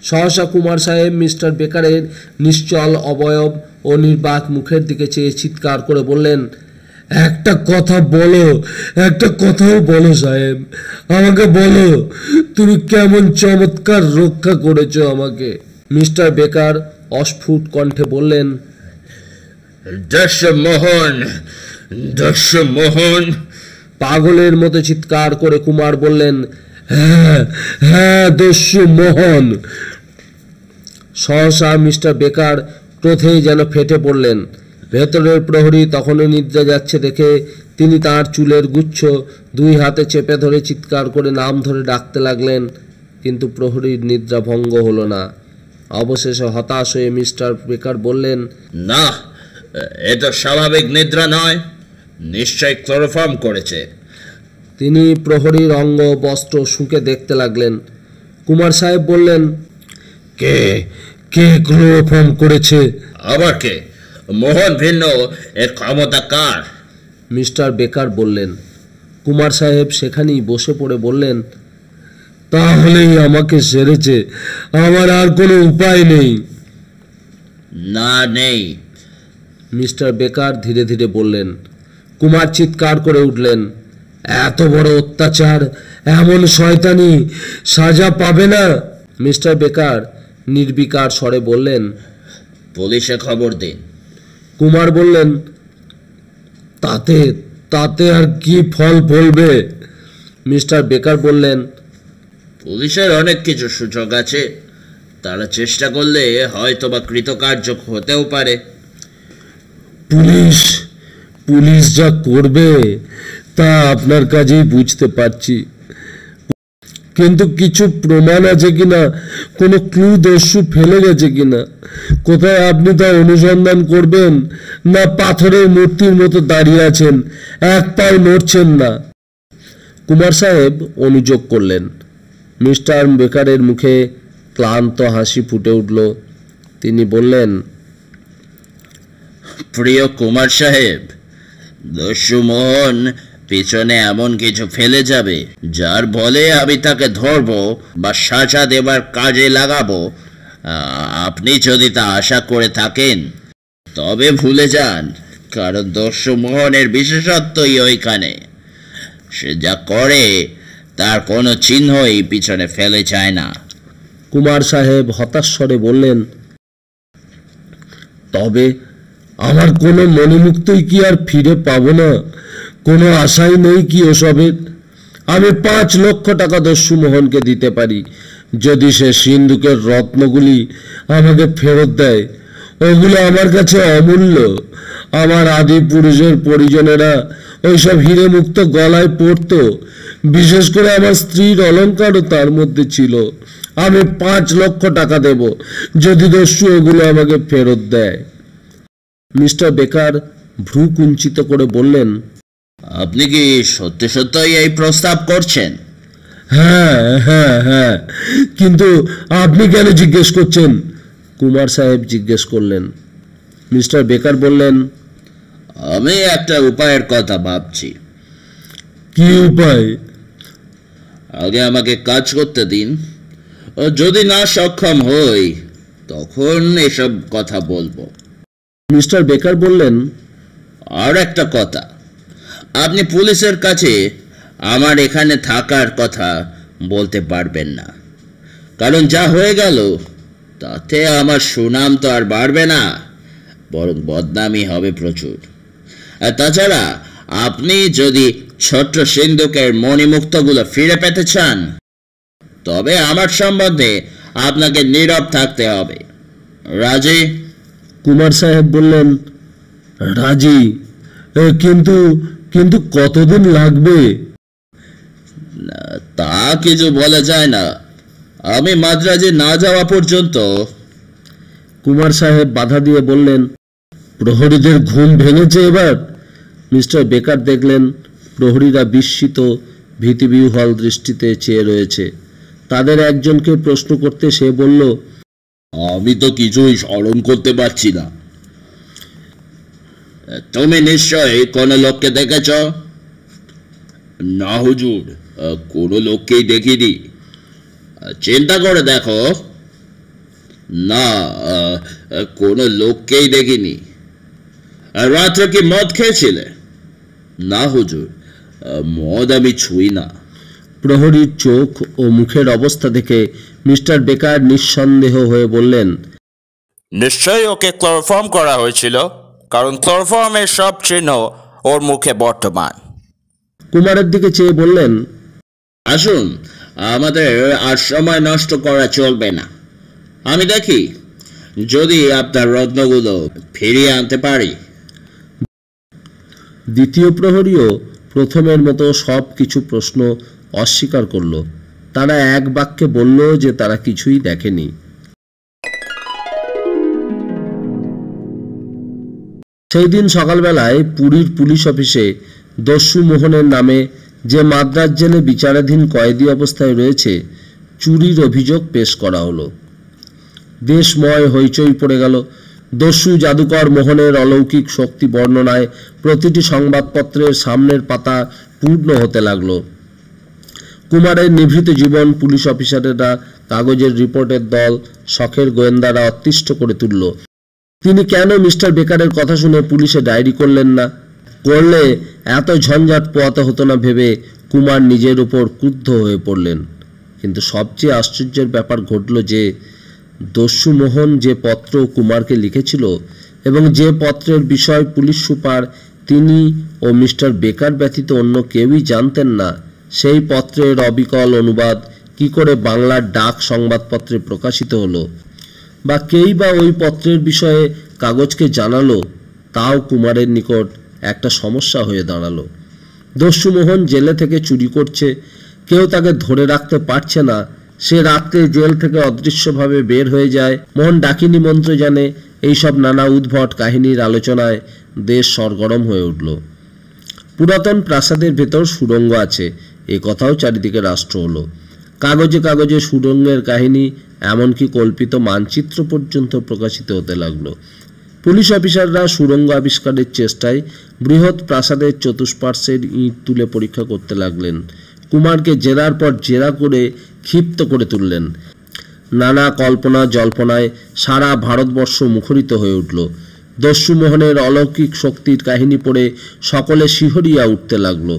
সহসা কুমার সাহেব মিস্টার বেকারের নিশ্চল অবয়ব ও নির্বাক মুখের দিকে চেয়ে চিৎকার করে বললেন, একটা কথা বলো, একটা কথাও বলো সাহেব, আমাকে বলো, তুমি কেমন চমৎকার রক্ষা করেছো আমাকে। মিস্টার বেকার অস্ফুট কণ্ঠে বললেন, দশমোহন, দশমোহন। পাগলের মতো চিৎকার করে কুমার বললেন, হ্যাঁ হ্যাঁ, দস্যুমোহন। সহসা মিস্টার বেকার ক্রোধে যেন ফেটে পড়লেন। ভেতরের প্রহরী তখনও নিদ্রা যাচ্ছে দেখে তিনি তার চুলের গুচ্ছ দুই হাতে চেপে ধরে চিৎকার করে নাম ধরে ডাকতে লাগলেন, কিন্তু প্রহরীর নিদ্রা ভঙ্গ হলো না। অবশেষে হতাশ হয়ে মিস্টার বেকার বললেন, না, এটা স্বাভাবিক নিদ্রা নয়, নিশ্চয় ক্লোরোফর্ম করেছে। তিনি প্রহরীর অঙ্গ বস্ত্র শুঁকে দেখতে লাগলেন। কুমার সাহেব বললেন, কে কে ক্লোরোফর্ম করেছে? আবার কে? মোহন ভিন্ন, এর ক্ষমতা কার? মিস্টার বেকার বললেন। কুমার সাহেব সেখানেই বসে পড়ে বললেন, তাহলেই আমাকে সেরেছে, আমার আর কোনো উপায় নেই। না, নেই। মিস্টার বেকার ধীরে ধীরে বললেন। কুমার চিৎকার করে উঠলেন, এত বড় অত্যাচার, এমন শয়তানি সাজা পাবে না? মিস্টার বেকার নির্বিকার স্বরে বললেন, পুলিশে খবর দিন। কুমার বললেন, তাতে তাতে আর কি ফল ফলবে? মিস্টার বেকার বললেন। পুলিশের অনেক কিছু সুযোগ আছে, তারা চেষ্টা করলে হয়তো বা কৃতকার্য হতেও পারে। পুলিশ পুলিশ যা করবে তা আপনার কাজেই বুঝতে পারছি, কিন্তু কিছু প্রমাণ আছে কিনা, কোনো ক্লু দস্যু ফেলে গেছে কিনা, কোথায় আপনি তা অনুসন্ধান করবেন? না পাথরের মূর্তির মতো দাঁড়িয়ে আছেন, এক পাও নড়ছেন না? কুমার সাহেব অনুযোগ করলেন। মিস্টার বেকারের মুখে ক্লান্ত হাসি ফুটে উঠল। তিনি বললেন, প্রিয় কুমার সাহেব, দস্যু মোহন পিছনে এমন কিছু ফেলে যাবে যার বলে আমি তাকে ধরবো বা সাজা দেবার কাজে লাগাবো। আপনি যদি তা আশা করে থাকেন তবে ভুলে যান, কারণ দস্যু মোহনের বিশেষত্বই ওইখানে। সে যা করে তার কোনো চিহ্নই পিছনে ফেলে যায় না। কুমার সাহেব হতাশ স্বরে বললেন, তবে আমার কোনো মণিমুক্তই কি আর ফিরে পাবো না? কোনো আশাই নেই কি ওসবের? আমি 5 লক্ষ টাকা দস্যু মোহনকে দিতে পারি যদি সে সিন্ধুকের রত্নগুলি আমাকে ফেরত দেয়। ওগুলো আমার কাছে অমূল্য। আমার আদি পুরুষের পরিজনেরা ওইসব হিরে মুক্ত গলায় পরতো, বিশেষ করে আমার স্ত্রীর অলংকারও তার মধ্যে ছিল। আমি 5 লক্ষ টাকা দেব যদি দস্যু ওগুলো আমাকে ফেরত দেয়। মিস্টার বেকার ভ্রু কুঞ্চিত করে বললেন, আপনি কি সত্যি সত্যই এই প্রস্তাব করছেন? হ্যাঁ হ্যাঁ হ্যাঁ, কিন্তু আপনি কেন জিজ্ঞেস করছেন? কুমার সাহেব জিজ্ঞেস করলেন। মিস্টার বেকার বললেন, আমি একটা উপায়ের কথা ভাবছি। কি উপায়? আগে আমাকে কাজ করতে দিন, যদি না সক্ষম হই তখন এসব কথা বলবো। মিস্টার বেকার বললেন, আর একটা কথা, আপনি পুলিশের কাছে আমার এখানে থাকার কথা বলতে পারবেন না, কারণ যা হয়ে গেল তাতে আমার সুনাম তো আর বাড়বে না, বরং বদনামই হবে প্রচুর। আর তাছাড়া আপনি যদি ছোট্ট সিন্ধুকের মণিমুক্তগুলো ফিরে পেতে চান তবে আমার সম্বন্ধে আপনাকে নীরব থাকতে হবে। রাজি? কুমার সাহেব বললেন, রাজি, কিন্তু কিন্তু কতদিন লাগবে? তা কিছু বলা যায় না, আমি মাদ্রাজে না যাওয়া পর্যন্ত। কুমার সাহেব বাধা দিয়ে বললেন, প্রহরীদের ঘুম ভেঙেছে এবার? মিস্টার বেকার দেখলেন প্রহরীরা বিস্মিত ভীতিবিহ্বল দৃষ্টিতে চেয়ে রয়েছে। তাদের একজনকে প্রশ্ন করতে সে বলল, আমি তো কিছুই স্মরণ করতে পারছি না। তুমি নিশ্চয়ই কোনো লোককে দেখেছ? না হুজুর, কোনো লোককেই দেখিনি। চিন্তা করে দেখো। না, কোনো লোককেই দেখিনি। রাত্রে কি মদ খেয়েছিলে? না হুজুর, মদ আমি ছুঁই না। প্রহরীর চোখ ও মুখের অবস্থা দেখে মিস্টার বেকার নিঃসন্দেহ হয়ে বললেন, নিশ্চয়ই ওকে ক্লোরোফর্ম করা হয়েছিল, কারণ ক্লোরোফর্মের সব চিহ্ন ওর মুখে বর্তমান। কুমারের দিকে চেয়ে বললেন, আসুন, আমাদের আর সময় নষ্ট করা চলবে না। আমি দেখি যদি আপনার রত্নগুলো ফিরিয়ে আনতে পারি। দ্বিতীয় প্রহরীও প্রথমের মতো সব কিছু প্রশ্ন অস্বীকার করল। তারা এক বাক্যে বলল যে তারা কিছুই দেখেনি। সেই দিন সকালবেলায় পুরীর পুলিশ অফিসে দস্যু মোহনের নামে যে মাদ্রাজ জেলে বিচারাধীন কয়েদি অবস্থায় রয়েছে চুরির অভিযোগ পেশ করা হলো। দেশময় হইচই পড়ে গেল। দস্যু জাদুকর মোহনের অলৌকিক শক্তি বর্ণনায় প্রতিটি সংবাদপত্রের সামনের পাতা পূর্ণ হতে লাগলো। কুমারের নিভৃত জীবন পুলিশ অফিসারেরা, কাগজের রিপোর্টের দল, শখের গোয়েন্দারা অতিষ্ঠ করে তুলল। তিনি কেন মিস্টার বেকারের কথা শুনে পুলিশে ডায়েরি করলেন না? করলে এত ঝঞ্ঝাট পোয়াতে হতো না ভেবে কুমার নিজের উপর ক্রুদ্ধ হয়ে পড়লেন। কিন্তু সবচেয়ে আশ্চর্যের ব্যাপার ঘটল যে দস্যু মোহন যে পত্র কুমারকে লিখেছিল এবং যে পত্রের বিষয় পুলিশ সুপার তিনি ও মিস্টার বেকার ব্যতীত অন্য কেউই জানতেন না সেই পত্রের অবিকল অনুবাদ কি করে বাংলার ডাক সংবাদপত্রে প্রকাশিত হলো, বা কেই বা ওই পত্রের বিষয়ে কাগজকে জানালো, তাও কুমারের নিকট একটা সমস্যা হয়ে দাঁড়ালো। দস্যু মোহন জেলে থেকে চুরি করছে, কেউ তাকে ধরে রাখতে পারছে না। সে রাত্রে জেল থেকে অদৃশ্যভাবে বের হয়ে যায়। মোহন ডাকিনী মন্ত্র জানে। এইসব নানা উদ্ভট কাহিনীর আলোচনায় দেশ সরগরম হয়ে উঠল। পুরাতন প্রাসাদের ভেতর সুড়ঙ্গ আছে, এ কথাও চারিদিকে রাষ্ট্র হলো। কাগজে কাগজে সুড়ঙ্গের কাহিনী, এমনকি কল্পিত মানচিত্র পর্যন্ত প্রকাশিত হতে লাগলো। পুলিশ অফিসাররা সুড়ঙ্গ আবিষ্কারের চেষ্টায় বৃহৎ প্রাসাদের চতুষ্পার্শ্বের ইঁট তুলে পরীক্ষা করতে লাগলেন। কুমারকে জেরার পর জেরা করে ক্ষিপ্ত করে তুললেন। নানা কল্পনা জল্পনায় সারা ভারতবর্ষ মুখরিত হয়ে উঠল। দস্যু মোহনের অলৌকিক শক্তির কাহিনী পড়ে সকলে শিহরিয়া উঠতে লাগলো।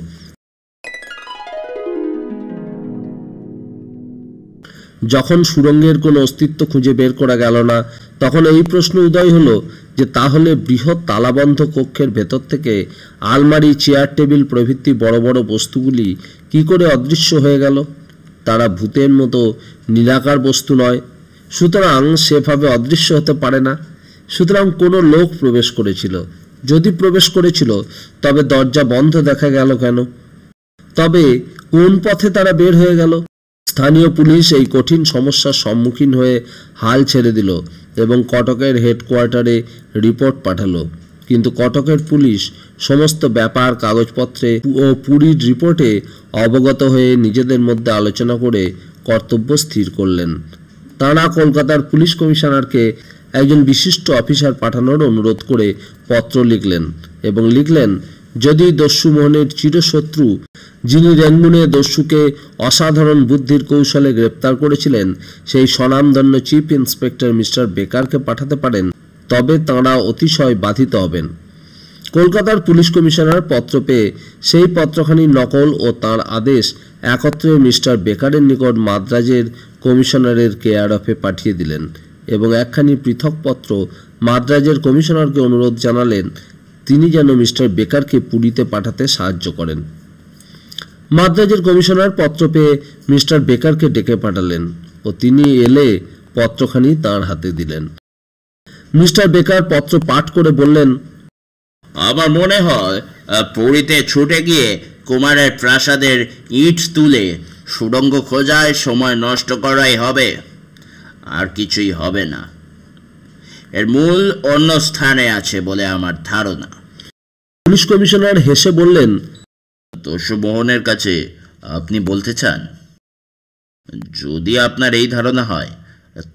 যখন সুড়ঙ্গের কোনো অস্তিত্ব খুঁজে বের করা গেল না, তখন এই প্রশ্ন উদয় হলো যে তাহলে বৃহৎ তালাবন্ধ কক্ষের ভেতর থেকে আলমারি, চেয়ার টেবিল প্রভৃতি বড় বড় বস্তুগুলি কি করে অদৃশ্য হয়ে গেল? তারা ভূতের মতো নিরাকার বস্তু নয়, সুতরাং সেভাবে অদৃশ্য হতে পারে না। সুতরাং কোনো লোক প্রবেশ করেছিল। যদি প্রবেশ করেছিল তবে দরজা বন্ধ দেখা গেল কেন? তবে কোন পথে তারা বের হয়ে গেল? স্থানীয় পুলিশ এই কঠিন সমস্যার সম্মুখীন হয়ে হাল ছেড়ে দিল এবং কটকের হেডকোয়ার্টারে রিপোর্ট পাঠালো। কিন্তু কটকের পুলিশ সমস্ত ব্যাপার কাগজপত্রে ও পুরীর রিপোর্টে অবগত হয়ে নিজেদের মধ্যে আলোচনা করে কর্তব্য স্থির করলেন। তাঁরা কলকাতার পুলিশ কমিশনারকে একজন বিশিষ্ট অফিসার পাঠানোর অনুরোধ করে পত্র লিখলেন এবং লিখলেন, যদি দস্যু মোহনের চিরশত্রু, যিনি রেঙ্গুনে দস্যুকে অসাধারণ বুদ্ধির কৌশলে গ্রেপ্তার করেছিলেন, সেই স্বনামধন্য চিফ ইন্সপেক্টর মিস্টার বেকারকে পাঠাতে পারেন, তবে তাঁরা অতিশয় বাধিত হবেন। কলকাতার পুলিশ কমিশনার পত্র পেয়ে সেই পত্রখানির নকল ও তাঁর আদেশ একত্রে মিস্টার বেকারের নিকট মাদ্রাজের কমিশনারের কেয়ার অফে পাঠিয়ে দিলেন এবং একখানি পৃথক পত্র মাদ্রাজের কমিশনারকে অনুরোধ জানালেন তিনি যেন মিস্টার বেকারকে পুরীতে পাঠাতে সাহায্য করেন। মাদ্রাজের কমিশনার পত্র পেয়ে মিস্টার বেকারকে ডেকে পাঠালেন ও তিনি এলে পত্রখানি তাঁর হাতে দিলেন। মিস্টার বেকার পত্র পাঠ করে বললেন, আমার মনে হয় পুরীতে ছুটে গিয়ে কুমারের প্রাসাদের ইট তুলে সুড়ঙ্গ খোঁজায় সময় নষ্ট করাই হবে, আর কিছুই হবে না। এর মূল অন্য স্থানে আছে বলে আমার ধারণা। পুলিশ কমিশনার হেসে বললেন, দস্যু মোহনের কাছে আপনি বলতে চান? যদি আপনার এই ধারণা হয়,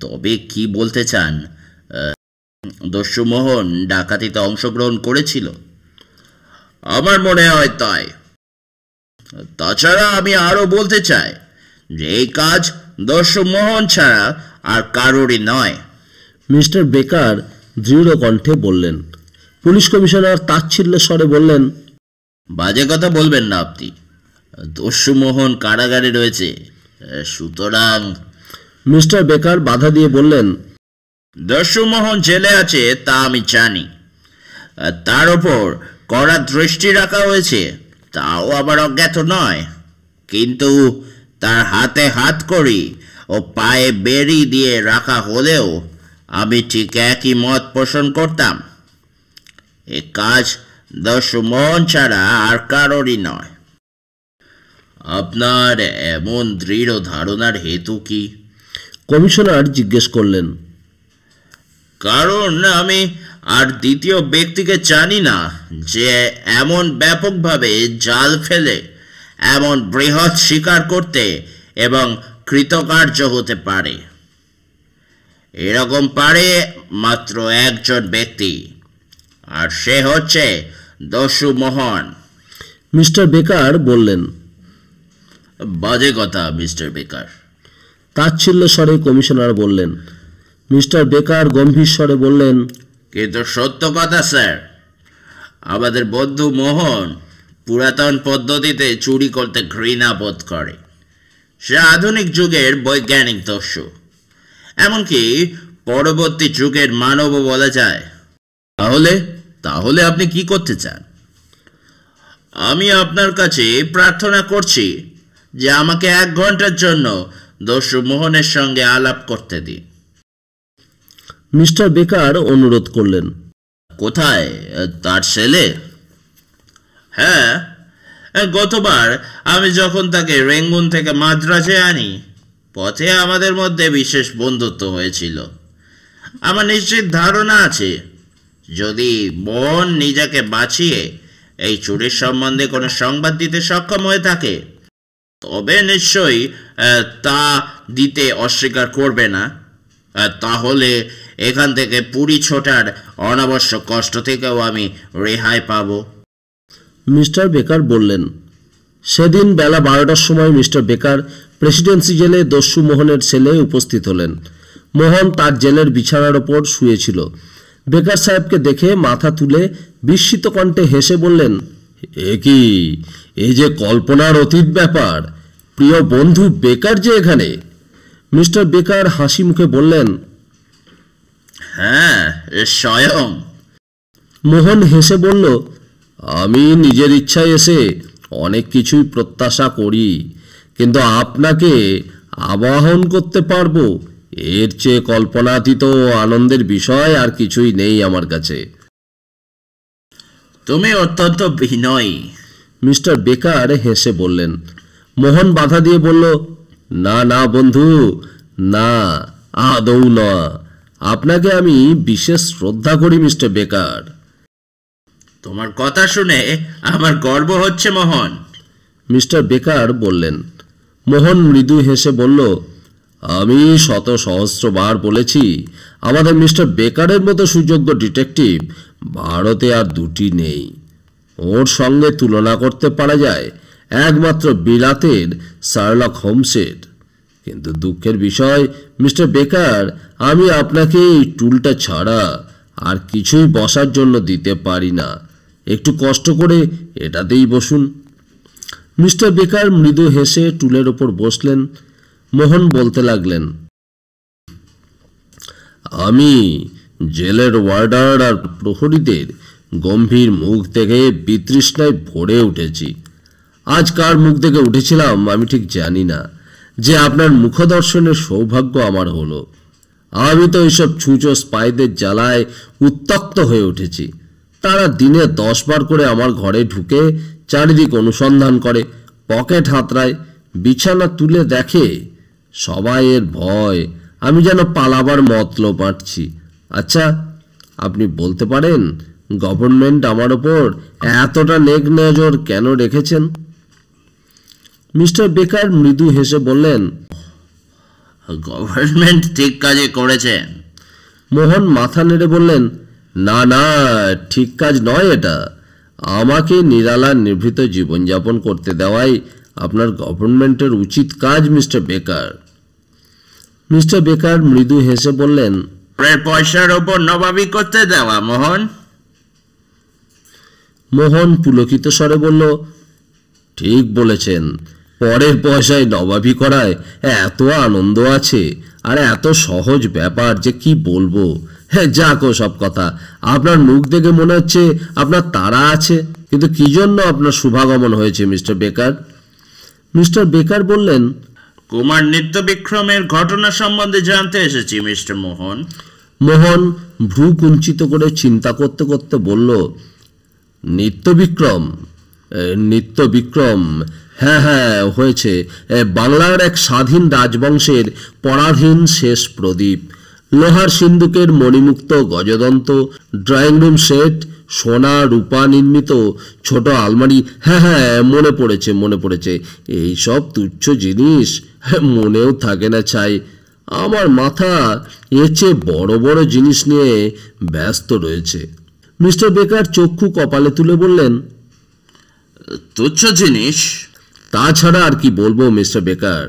তবে কি বলতে চান? দস্যু মোহন ডাকাতিতে অংশগ্রহণ করেছিল? আমার মনে হয় তাই। তাছাড়া আমি আরো বলতে চাই যে এই কাজ দস্যু মোহন ছাড়া আর কারোরই নয়। মিস্টার বেকার দৃঢ় কণ্ঠে বললেন। পুলিশ কমিশনার তাচ্ছিল্য স্বরে বললেন, বাজে কথা বলবেন না আপনি। দস্যু মোহন কারাগারে রয়েছে, সুতরাং। মিস্টার বেকার বাধা দিয়ে বললেন, দস্যু মোহন জেলে আছে তা আমি জানি, তার ওপর কড়া দৃষ্টি রাখা হয়েছে তাও আবার অজ্ঞাত নয়। কিন্তু তার হাতে হাত করি ও পায়ে বেড়ি দিয়ে রাখা হলেও আমি ঠিক একই মত পোষণ করতাম। এ কাজ দস্যু মোহন ছাড়া আর কারোরই নয়। আপনার এমন দৃঢ় ধারণার হেতু কি? কমিশনার জিজ্ঞেস করলেন। কারণ আমি আর দ্বিতীয় ব্যক্তিকে জানি না যে এমন ব্যাপকভাবে জাল ফেলে এমন বৃহৎ শিকার করতে এবং কৃতকার্য হতে পারে। এরকম পারে মাত্র একজন ব্যক্তি, আর সে হচ্ছে দস্যু মোহন। মিস্টার বেকার বললেন। বাজে কথা মিস্টার বেকার। তাচ্ছিল্য স্বরে কমিশনার বললেন। মিস্টার বেকার গম্ভীর স্বরে বললেন, কিন্তু সত্য কথা স্যার, আমাদের বন্ধু মোহন পুরাতন পদ্ধতিতে চুরি করতে ঘৃণা বোধ করে। সে আধুনিক যুগের বৈজ্ঞানিক দস্যু, এমনকি পরবর্তী যুগের মানবও বলা যায়। তাহলে আপনি কি করতে চান? আমি আপনার কাছে প্রার্থনা করছি যে আমাকে 1 ঘন্টার জন্য দস্যু মোহনের সঙ্গে আলাপ করতে দিন। মিস্টার বেকার অনুরোধ করলেন। কোথায়? তার ছেলে? হ্যাঁ, গতবার আমি যখন তাকে রেঙ্গুন থেকে মাদ্রাজে আনি, পথে আমাদের মধ্যে বিশেষ বন্ধুত্ব হয়েছিল। আমার নিশ্চিত ধারণা আছে যদি মোহন নিজেকে বাঁচিয়ে এই চুরির সম্বন্ধে কোনো সংবাদ দিতে সক্ষম হয়ে থাকে, তবে নিশ্চয়ই তা দিতে অস্বীকার করবে না। তাহলে এখান থেকে পুরী ছোটার অনাবশ্যক কষ্ট থেকেও আমি রেহাই পাব। মিস্টার বেকার বললেন। সেদিন বেলা 12টার সময় মিস্টার বেকার প্রেসিডেন্সি জেলে দস্যু মোহনের ছেলে উপস্থিত হলেন। মোহন তার জেলের বিছানার ওপর শুয়েছিল। বেকার সাহেবকে দেখে মাথা তুলে বিস্মিত কণ্ঠে হেসে বললেন, এ কি, এই যে কল্পনার অতীত ব্যাপার, প্রিয় বন্ধু বেকার যে এখানে। মিস্টার বেকার হাসি মুখে বললেন, হ্যাঁ, স্বয়ং। মোহন হেসে বলল, আমি নিজের ইচ্ছায় এসে অনেক কিছুই প্রত্যাশা করি, কিন্তু আপনাকে আবাহন করতে পারবো এর চেয়ে কল্পনাতীত আনন্দের বিষয় আর কিছুই নেই আমার কাছে। তুমি অত্যন্ত বিনয়ী। মিস্টার বেকার হেসে বললেন। মোহন বাধা দিয়ে বলল, না না বন্ধু, না, আদৌ না। আপনাকে আমি বিশেষ শ্রদ্ধা করি মিস্টার বেকার। তোমার কথা শুনে আমার গর্ব হচ্ছে মোহন। মিস্টার বেকার বললেন। মোহন মৃদু হেসে বলল, আমি শত সহস্রবার বলেছি আমাদের মিস্টার বেকারের মতো সুযোগ্য ডিটেকটিভ ভারতে আর 2টি নেই। ওর সঙ্গে তুলনা করতে পারা যায় একমাত্র বিলাতের শার্লক হোমসের। কিন্তু দুঃখের বিষয় মিস্টার বেকার, আমি আপনাকে এই টুলটা ছাড়া আর কিছুই বসার জন্য দিতে পারি না। একটু কষ্ট করে এটাতেই বসুন। মিস্টার বেকার মৃদু হেসে টুলের ওপর বসলেন। মোহন বলতে লাগলেন, আমি জেলের ওয়ার্ডার আর প্রহরীদের গম্ভীর মুখ থেকে বিতৃষ্ণায় ভরে উঠেছি। আজ কার মুখ থেকে উঠেছিলাম আমি ঠিক জানি না, যে আপনার মুখদর্শনের সৌভাগ্য আমার হলো। আমি তো এইসব ছুঁচো স্পাইদের জ্বালায় উত্তক্ত হয়ে উঠেছি। তারা দিনে 10 বার করে আমার ঘরে ঢুকে চারিদিক অনুসন্ধান করে, পকেট হাতড়ায়, বিছানা তুলে দেখে। সবাই এর ভয় আমি যেন পালাবার মতলব আঁটছি। আচ্ছা, আপনি বলতে পারেন গভর্নমেন্ট আমার ওপর এতটা নেক নজর কেন রেখেছেন? মিস্টার বেকার মৃদু হেসে বললেন, গভর্নমেন্ট ঠিক কাজই করেছেন। মোহন মাথা নেড়ে বললেন, না না, ঠিক কাজ নয় এটা। আমাকে নিরালা নিভৃত জীবনযাপন করতে দেওয়াই আপনার গভর্নমেন্টের উচিত কাজ মিস্টার বেকার। মিস্টার বেকার মৃদু হেসে বললেন, পয়সার ওপর নবাবি করতে দেওয়া মোহন। মোহন পুলকিত স্বরে বলল, ঠিক বলেছেন, পরের পয়সায় নবাবি করায় এত আনন্দ আছে আর এত সহজ ব্যাপার যে কি বলবো। হ্যাঁ, যাক সব কথা। আপনার মুখ দেখে মনে হচ্ছে আপনার তাড়া আছে, কিন্তু কি জন্য আপনার শুভাগমন হয়েছে মিস্টার বেকার? মিস্টার বেকার বললেন, কুমার নিত্যবিক্রমের ঘটনা সম্বন্ধে জানতে এসেছি মিস্টার মোহন। মোহন ভ্রু কুঞ্চিত করে চিন্তা করতে করতে বলল, নিত্যবিক্রম? নিত্যবিক্রম, হ্যাঁ হ্যাঁ, হয়েছে। বাংলার এক স্বাধীন রাজবংশের পরাধীন শেষ প্রদীপ। লোহার সিন্দুকের মণিমুক্ত গজদন্ত, ড্রয়িং রুম সেট, সোনা রূপা নির্মিত ছোট আলমারি। হ্যাঁ হ্যাঁ, মনে পড়েছে। এইসব তুচ্ছ জিনিস মনেও থাকে না ছাই। আমার মাথা এর চেয়ে বড় বড় জিনিস নিয়ে ব্যস্ত রয়েছে। মিস্টার বেকার চক্ষু কপালে তুলে বললেন, তুচ্ছ জিনিস? তাছাড়া আর কি বলবো মিস্টার বেকার।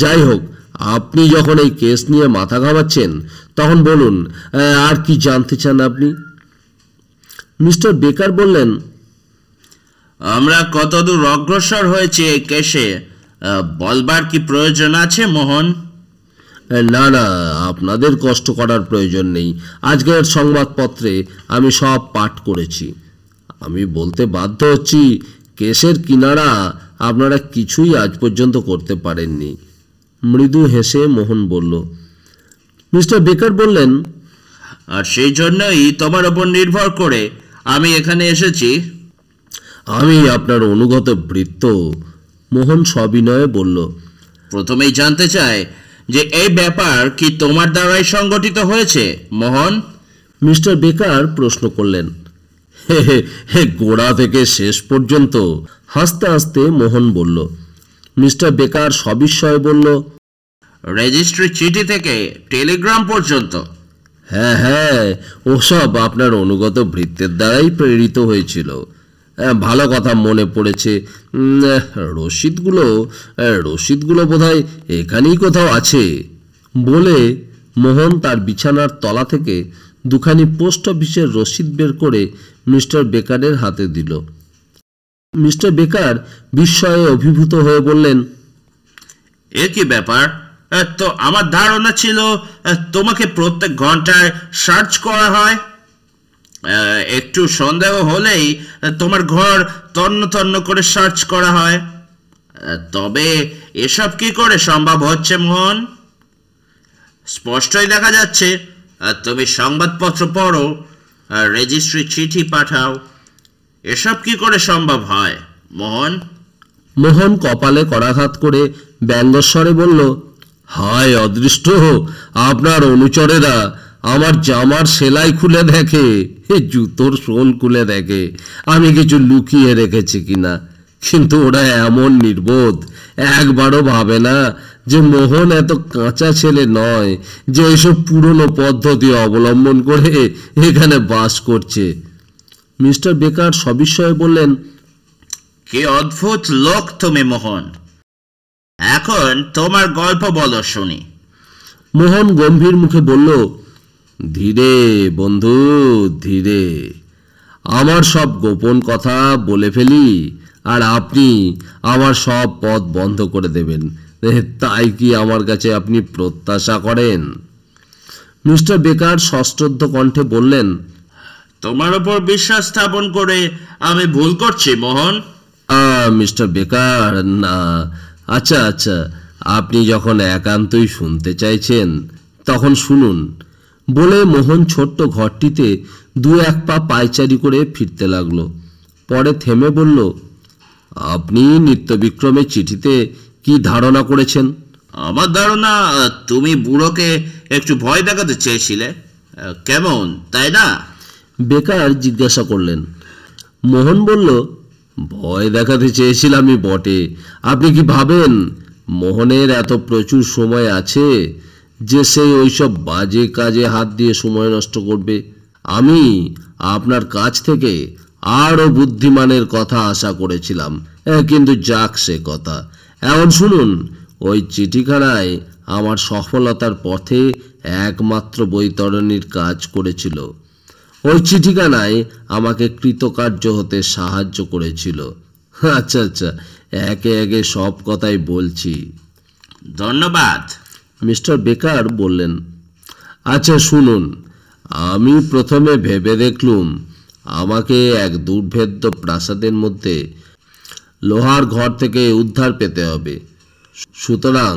যাই হোক, আপনি যখন এই কেস নিয়ে মাথা ঘামাচ্ছেন, তখন বলুন আর কি জানতে চান আপনি? মিস্টার বেকার বললেন, আমরা কতদূর অগ্রসর হয়েছে এই কেসে বলবার কি প্রয়োজন আছে মোহন? না না, আপনাদের কষ্ট করার প্রয়োজন নেই। আজকের সংবাদপত্রে আমি সব পাঠ করেছি। আমি বলতে বাধ্য হচ্ছি, কেসের কিনারা আপনারা কিছুই আজ পর্যন্ত করতে পারেননি। মৃদু হেসে মোহন বলল। মিস্টার বেকার বললেন, আর সেই জন্যই তোমার ওপর নির্ভর করে আমি এখানে এসেছি। আমি আপনার অনুগত ভৃত্য। মোহন সবিনয়ে বলল। প্রথমেই জানতে চাই যে এই ব্যাপার কি তোমার দ্বারাই সংগঠিত হয়েছে মোহন? মিস্টার বেকার প্রশ্ন করলেন। হে গোড়া থেকে শেষ পর্যন্ত। হাসতে হাসতে মোহন বলল। মিস্টার বেকার সবিস্ময়ে বলল, রেজিস্ট্রি চিঠি থেকে টেলিগ্রাম পর্যন্ত? হ্যাঁ, ওসব আপনার অনুগত ভৃত্যের দ্বারাই প্রেরিত হয়েছিল। ভালো কথা মনে পড়েছে। রসিদগুলো বোধহয় এখানেই কোথাও আছে। বলে মোহন তার বিছানার তলা থেকে দুখানি পোস্ট অফিসের রসিদ বের করে মিস্টার বেকারের হাতে দিল। মিস্টার বেকার বিস্ময়ে অভিভূত হয়ে বললেন, এ কি ব্যাপার? তো আমার ধারণা ছিল তোমাকে প্রত্যেক ঘন্টায় সার্চ করা হয়। একটু সন্দেহ হলেই তোমার ঘর তন্ন তন্ন করে সার্চ করা হয়। তবে এসব কি করে সম্ভব হচ্ছে মোহন? স্পষ্টই দেখা যাচ্ছে তুমি সংবাদপত্র পড়ো, রেজিস্ট্রি চিঠি পাঠাও। এসব কি করে সম্ভব হয় মোহন? মোহন কপালে করাঘাত করে ব্যঙ্গস্বরে বলল, হায় অদৃষ্ট, আপনার অনুচরেরা আমার জামার সেলাই খুলে দেখে, জুতোর সোল খুলে দেখে আমি কিছু লুকিয়ে রেখেছি কিনা। কিন্তু ওরা এমন নির্বোধ, একবারও ভাবে না যে মোহন এত কাঁচা ছেলে নয় যে এইসব পুরনো পদ্ধতি অবলম্বন করে এখানে বাস করছে। মিস্টার বেকার সবিস্ময়ে বললেন, কি অদ্ভুত লোক তুমি মোহন। এখন তোমার গল্প বলো শুনি। মোহন গম্ভীর মুখে বলল, ধীরে বন্ধু, ধীরে। আমার সব গোপন কথা বলে ফেলি আর আপনি আমার সব পথ বন্ধ করে দেবেন, তাই কি আমার কাছে আপনি প্রত্যাশা করেন? মিস্টার বেকার সশ্রদ্ধ কণ্ঠে বললেন, তোমার উপর বিশ্বাস স্থাপন করে আমি ভুল করছি মোহন। মিস্টার বেকার, না। আচ্ছা, আপনি যখন একান্তই শুনতে চাইছেন তখন শুনুন। বলে মোহন ছোট্ট ঘরটিতে দু এক পা পায়চারি করে ফিরতে লাগলো। পরে থেমে বলল, আপনি নিত্যবিক্রমে চিঠিতে কি ধারণা করেছেন? আমার ধারণা তুমি বুড়োকে একটু ভয় দেখাতে চেয়েছিলে, কেমন তাই না? বেকার জিজ্ঞাসা করলেন। মোহন বলল, ভয় দেখাতে চেয়েছিলামই বটে। আপনি কি ভাবেন মোহনের এত প্রচুর সময় আছে যে সে ওইসব বাজে কাজে হাত দিয়ে সময় নষ্ট করবে? আমি আপনার কাছ থেকে আরও বুদ্ধিমানের কথা আশা করেছিলাম, কিন্তু যাক সে কথা। এখন শুনুন, ওই চিঠিখানায় আমার সফলতার পথে একমাত্র বৈতরণীর কাজ করেছিল। ওই চিঠিখানায় আমাকে কৃতকার্য হতে সাহায্য করেছিল। আচ্ছা, একে একে সব কথাই বলছি। ধন্যবাদ। মিস্টার বেকার বললেন, আচ্ছা শুনুন, আমি প্রথমে ভেবে দেখলুম আমাকে এক দুর্ভেদ্য প্রাসাদের মধ্যে লোহার ঘর থেকে উদ্ধার পেতে হবে। সুতরাং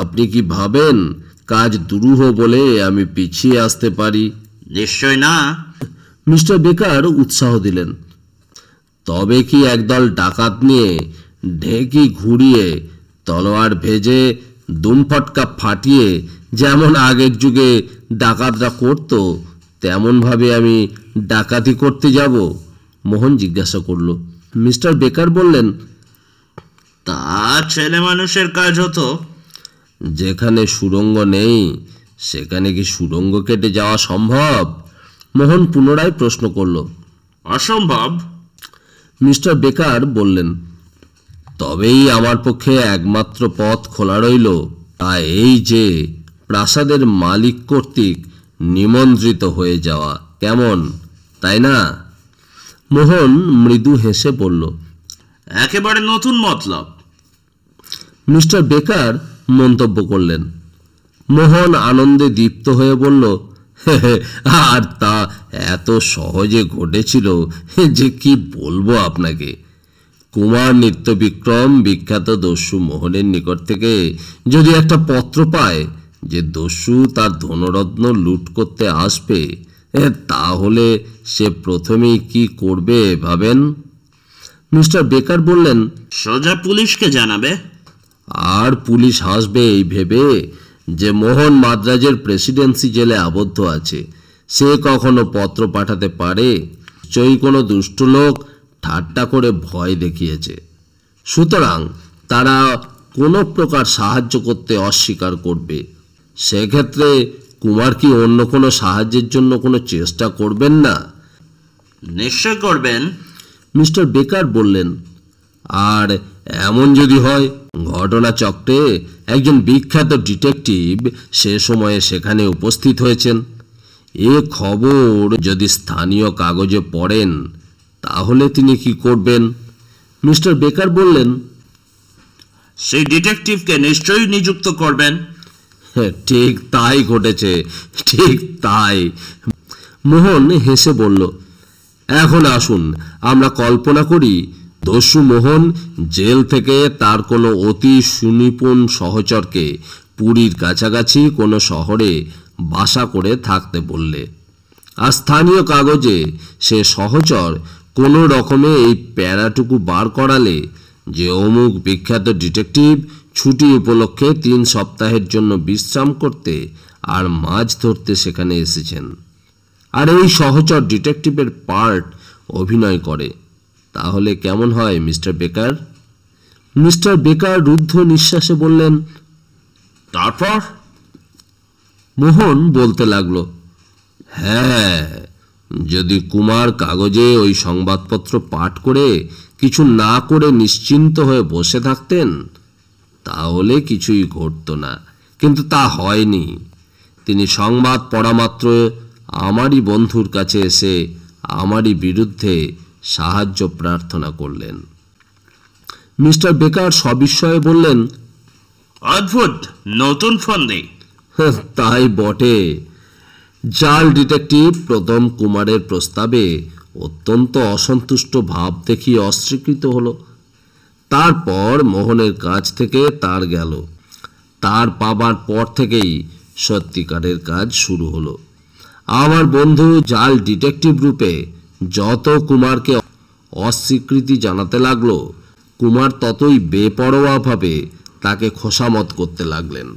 আপনি কি ভাবেন কাজ দুরূহ বলে আমি পিছিয়ে আসতে পারি? নিশ্চয় না। মিস্টার বেকার উৎসাহ দিলেন। তবে কি একদল ডাকাত নিয়ে ঢেকি ঘুরিয়ে তলোয়ার ভেজে দুমফটকা ফাটিয়ে যেমন আগের যুগে ডাকাতরা করত তেমনভাবে আমি ডাকাতি করতে যাব? মোহন জিজ্ঞাসা করল। মিস্টার বেকার বললেন, তা ছেলে মানুষের কাজ হতো। যেখানে সুড়ঙ্গ নেই সেখানে কি সুড়ঙ্গ কেটে যাওয়া সম্ভব? মোহন পুনরায় প্রশ্ন করল। অসম্ভব। মিস্টার বেকার বললেন, তবেই আমার পক্ষে একমাত্র পথ খোলা রইল, তা এই যে প্রাসাদের মালিক কর্তৃক নিমন্ত্রিত হয়ে যাওয়া। কেমন, তাই না? মোহন মৃদু হেসে বলল, একেবারে নতুন মতলব। মিস্টার বেকার মন্তব্য করলেন। মোহন আনন্দে দীপ্ত হয়ে বলল, আর তা এত সহজে ঘটেছিল যে কি বলবো আপনাকে। কুমার নিত্যবিক্রম বিখ্যাত দস্যু মোহনের নিকট থেকে যদি একটা পত্র পায় যে দস্যু তার ধনরত্ন লুট করতে আসবে, তাহলে সে প্রথমেই কি করবে ভাবেন? মিস্টার বেকার বললেন, সোজা পুলিশকে জানাবে। আর পুলিশ হাসবে এই ভেবে যে মোহন মাদ্রাজের প্রেসিডেন্সি জেলে আবদ্ধ আছে, সে কখনো পত্র পাঠাতে পারে? নিশ্চয়ই কোনো দুষ্ট লোক ঠাট্টা করে ভয় দেখিয়েছে। সুতরাং তারা কোনো প্রকার সাহায্য করতে অস্বীকার করবে। সেক্ষেত্রে কুমার কি অন্য কোনো সাহায্যের জন্য কোনো চেষ্টা করবেন না? নিশ্চয় করবেন। মিস্টার বেকার বললেন, আর এমন যদি হয় ঘটনাচক্রে একজন বিখ্যাত ডিটেকটিভ সে সময়ে সেখানে উপস্থিত হয়েছেন, এ খবর যদি স্থানীয় কাগজে পড়েন, তাহলে তিনি কি করবেন? মিস্টার বেকার বললেন, সেই ডিটেকটিভকে নিশ্চয়ই নিযুক্ত করবেন। ঠিক তাই ঘটেছে, ঠিক তাই। মোহন হেসে বলল, এখন আসুন আমরা কল্পনা করি দস্যু মোহন জেল থেকে তার কোনো অতি সুনিপুণ সহচরকে পুরীর কাছাকাছি কোনো শহরে বাসা করে থাকতে বললে, আর স্থানীয় কাগজে সে সহচর কোনো রকমে এই প্যারাটুকু বার করালে যে অমুক বিখ্যাত ডিটেকটিভ ছুটি উপলক্ষে 3 সপ্তাহের জন্য বিশ্রাম করতে আর মাছ ধরতে সেখানে এসেছেন, আর এই সহচর ডিটেকটিভের পার্ট অভিনয় করে, তাহলে কেমন হয় মিস্টার বেকার? মিস্টার বেকার রুদ্ধ নিঃশ্বাসে বললেন, তারপর? মোহন বলতে লাগলো, হ্যাঁ, যদি কুমার কাগজে ওই সংবাদপত্র পাঠ করে কিছু না করে নিশ্চিন্ত হয়ে বসে থাকতেন, তাহলে কিছুই ঘটতো না। কিন্তু তা হয়নি। তিনি সংবাদ পড়া মাত্র আমারই বন্ধুর কাছে এসে আমারই বিরুদ্ধে সাহায্য প্রার্থনা করলেন। মিস্টার বেকার সবিস্ময়ে বললেন, অদ্ভুত, নতুন ফন্দি। তাই বটে। জাল ডিটেকটিভ প্রথম কুমারের প্রস্তাবে অত্যন্ত অসন্তুষ্ট ভাব দেখিয়ে অস্বীকৃত হলো। তারপর মোহনের কাছ থেকে তার গেল। তার পাবার পর থেকেই সত্যিকারের কাজ শুরু হলো। আমার বন্ধু জাল ডিটেকটিভ রূপে যত কুমারকে অস্বীকৃতি জানাতে লাগলো, কুমার ততই বেপরোয়াভাবে তাকে খোসামত করতে লাগলেন।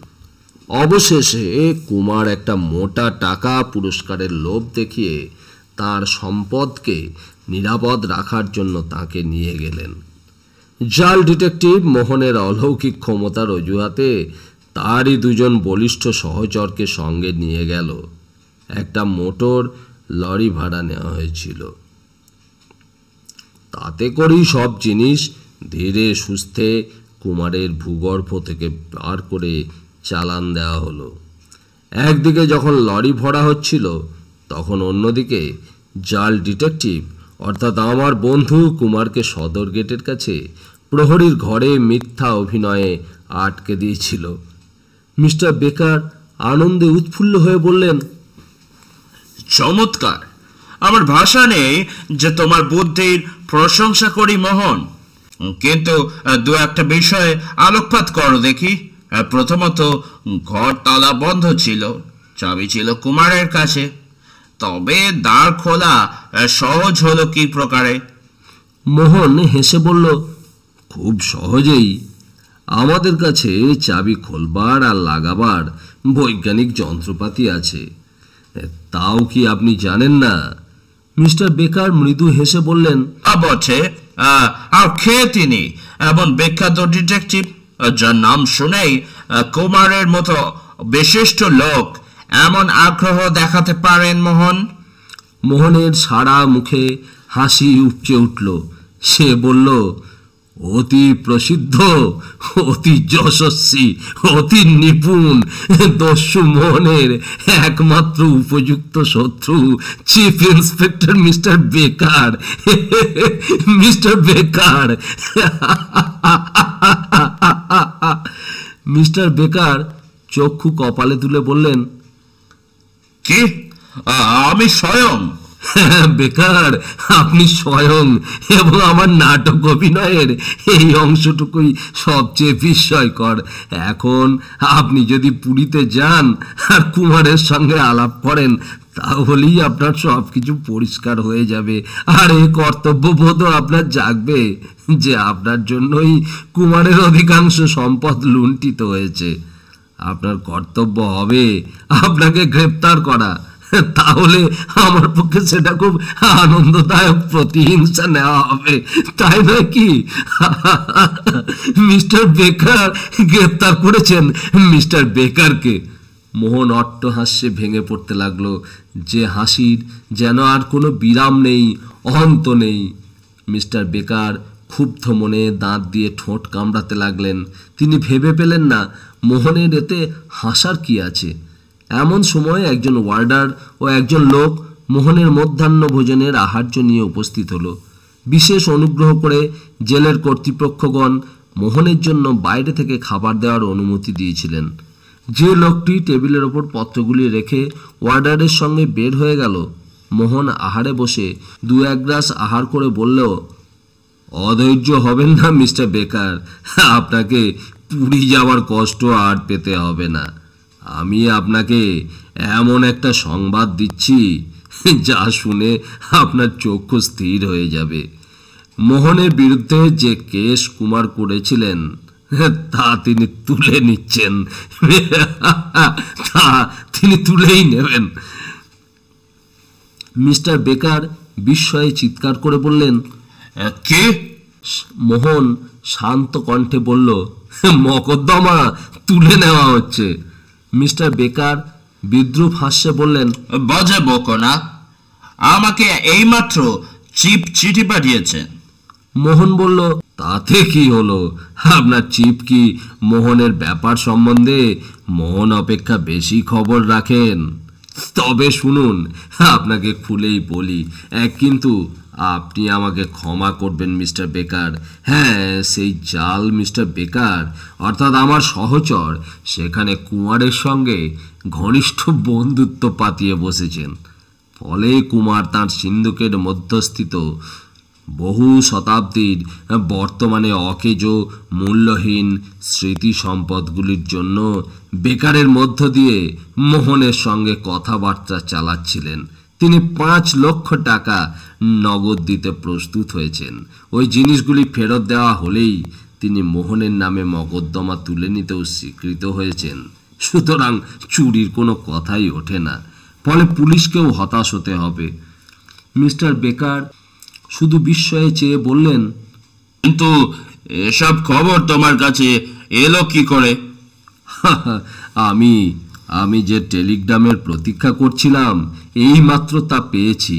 অবশেষে কুমার একটা মোটা টাকা পুরস্কারের লোভ দেখিয়ে তার সম্পদকে নিরাপদ রাখার জন্য তাকে নিয়ে গেলেন। জাল ডিটেকটিভ মোহনের অলৌকিক ক্ষমতার অজুহাতে তারই 2জন বলিষ্ঠ সহচরকে সঙ্গে নিয়ে গেল। একটা মোটর লরি ভাড়া নেওয়া হয়েছিল। তাতে করেই সব জিনিস ধীরে সুস্থে কুমারের ভূগর্ভ থেকে বার করে চালান দেওয়া হলো। একদিকে যখন লরি ভরা হচ্ছিল, তখন অন্যদিকে জাল ডিটেকটিভ অর্থাৎ আমার বন্ধু কুমারকে সদর গেটের কাছে প্রহরীর ঘরে মিথ্যা অভিনয়ে আটকে দিয়েছিল। মিস্টার বেকার আনন্দে উৎফুল্ল হয়ে বললেন, চমৎকার! আমার ভাষা নেই যে তোমার বুদ্ধির প্রশংসা করি মোহন, কিন্তু 2-1 বিষয়ে আলোকপাত করো দেখি। প্রথমত, ঘর তালা বন্ধ ছিল, চাবি ছিল কুমারের কাছে, তবে দ্বার খোলা সহজ হলো কি প্রকারে? মোহন হেসে বলল, খুব সহজেই। আমাদের কাছে চাবি খোলবার আর লাগাবার বৈজ্ঞানিক যন্ত্রপাতি আছে। তাও কি আপনি জানেন না? মিস্টার বেকার মৃদু হেসে বললেন, বটে। আর কে তিনি, এমন বিখ্যাত ডিটেকটিভ যার নাম শুনেই কুমারের মতো বিশিষ্ট লোক এমন আগ্রহ দেখাতে পারেন মোহন? মোহনের সারা মুখে হাসি উপচে উঠল। সে বলল, অতি প্রসিদ্ধ, অতি যশস্বী, অতি নিপুণ দস্যু মোহনের একমাত্র উপযুক্ত শত্রু চিফ ইন্সপেক্টর মিস্টার বেকার। মিস্টার বেকার। মিস্টার বেকার চক্ষু কপালে তুলে বললেন, কি? আমি স্বয়ং? বেকার, আপনি স্বয়ং এবং আমার নাটক অভিনয়ের এই অংশটুকুই সবচেয়ে বিস্ময়কর। এখন আপনি যদি পুরীতে যান আর কুমারের সঙ্গে আলাপ করেন, তাহলেই আপনার সব কিছু পরিষ্কার হয়ে যাবে। আর এই কর্তব্যবোধও আপনার জাগবে যে আপনার জন্যই কুমারের অধিকাংশ সম্পদ লুণ্ঠিত হয়েছে। আপনার কর্তব্য হবে আপনাকে গ্রেপ্তার করা, তাহলে আমার পক্ষে সেটা খুব আনন্দদায়ক প্রতিহিংসা নেওয়া হবে, তাই নয় কি? মিস্টার বেকার গ্রেপ্তার করেছেন মিস্টার বেকারকে। মোহন অট্টহাস্যে ভেঙে পড়তে লাগলো, যে হাসির যেন আর কোনো বিরাম নেই, অন্ত নেই। মিস্টার বেকার ক্ষুব্ধ মনে দাঁত দিয়ে ঠোঁট কামড়াতে লাগলেন। তিনি ভেবে পেলেন না মোহনের এতে হাসার কি আছে। এমন সময় একজন ওয়ার্ডার ও একজন লোক মোহনের মধ্যাহ্ন ভোজনের আহার্য নিয়ে উপস্থিত হলো। বিশেষ অনুগ্রহ করে জেলের কর্তৃপক্ষগণ মোহনের জন্য বাইরে থেকে খাবার দেওয়ার অনুমতি দিয়েছিলেন। যে লোকটি টেবিলের ওপর পত্রগুলি রেখে ওয়ার্ডারের সঙ্গে বের হয়ে গেল, মোহন আহারে বসে 2-1 গ্রাস আহার করে বলল, অধৈর্য হবেন না মিস্টার বেকার, আপনাকে পুরী যাওয়ার কষ্ট আর পেতে হবে না। আমি আপনাকে এমন একটা সংবাদ দিচ্ছি যা শুনে আপনার চক্ষু স্থির হয়ে যাবে। মোহনের বিরুদ্ধে যে কেস কুমার করেছিলেন তা তিনি তুলে নিচ্ছেন, তা তিনি তুলেই নেবেন। মিস্টার বেকার বিস্ময়ে চিৎকার করে বললেন, কে? মোহন শান্ত কণ্ঠে বলল, মকদ্দমা তুলে নেওয়া হচ্ছে। মিস্টার বেকার বিদ্রুপ হাস্যে বললেন, বাজে বকো না, আমাকে এইমাত্র চিফ চিঠি পাঠিয়েছে। মোহন বলল, তাতে কি হলো? আপনার চিফ কি মোহনের ব্যাপার সম্বন্ধে মোহন অপেক্ষা বেশি খবর রাখেন? তবে শুনুন, আপনাকে খুলেই বলি, কিন্তু আপনি আমাকে ক্ষমা করবেন মিস্টার বেকার। হ্যাঁ, সেই জাল মিস্টার বেকার, অর্থাৎ আমার সহচর, সেখানে কুমারের সঙ্গে ঘনিষ্ঠ বন্ধুত্ব পাতিয়ে বসেছেন। ফলে কুমার তাঁর সিন্ধুকের মধ্যস্থিত বহু শতাব্দীর বর্তমানে অকেজ মূল্যহীন স্মৃতি সম্পদগুলির জন্য বেকারের মধ্য দিয়ে মোহনের সঙ্গে কথাবার্তা চালাচ্ছিলেন। তিনি 5 লক্ষ টাকা নগদ দিতে প্রস্তুত হয়েছেন। ওই জিনিসগুলি ফেরত দেওয়া হলেই তিনি মোহনের নামে মকদ্দমা তুলে নিতেও স্বীকৃত হয়েছেন। সুতরাং চুরির কোনো কথাই ওঠে না। ফলে পুলিশকেও হতাশ হতে হবে। মিস্টার বেকার শুধু বিস্ময়ে চেয়ে বললেন, কিন্তু এসব খবর তোমার কাছে এলো কি করে? আমি যে টেলিগ্রামের প্রতীক্ষা করছিলাম, এই মাত্র তা পেয়েছি।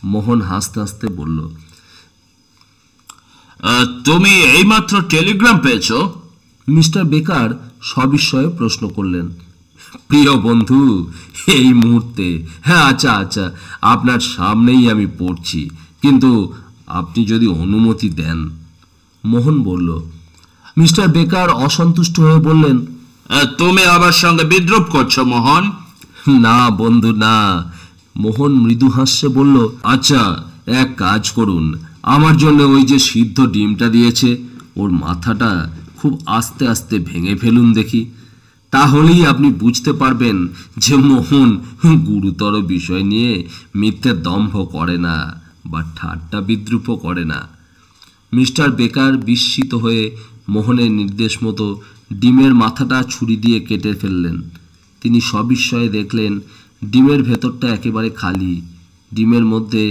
মোহন হাসতে হাসতে বলল, তুমি এইমাত্র টেলিগ্রাম পেয়েছো? মিস্টার বেকার সবিস্ময়ে প্রশ্ন করলেন। প্রিয় বন্ধু, এই মুহূর্তে। হ্যাঁ, আচ্ছা, আপনার সামনেই আমি পড়ছি, কিন্তু আপনি যদি অনুমতি দেন। মোহন বলল। মিস্টার বেকার অসন্তুষ্ট হয়ে বললেন, তুমি আমার সঙ্গে বিদ্রুপ করছো মোহন? না বন্ধু, না। মোহন মৃদু হাস্যে বলল, আচ্ছা, এক কাজ করুন, আমার জন্য ওই যে সিদ্ধ ডিমটা দিয়েছে, ওর মাথাটা খুব আস্তে আস্তে ভেঙে ফেলুন দেখি। তাহলেই আপনি বুঝতে পারবেন যে মোহন গুরুতর বিষয় নিয়ে মিথ্যে দম্ভ করে না বা ঠাট্টা বিদ্রুপও করে না। মিস্টার বেকার বিস্মিত হয়ে মোহনের নির্দেশ মতো ডিমের মাথাটা ছুরি দিয়ে কেটে ফেললেন। তিনি সবিস্ময়ে দেখলেন ডিমের ভেতরটা একেবারে খালি। ডিমের মধ্যে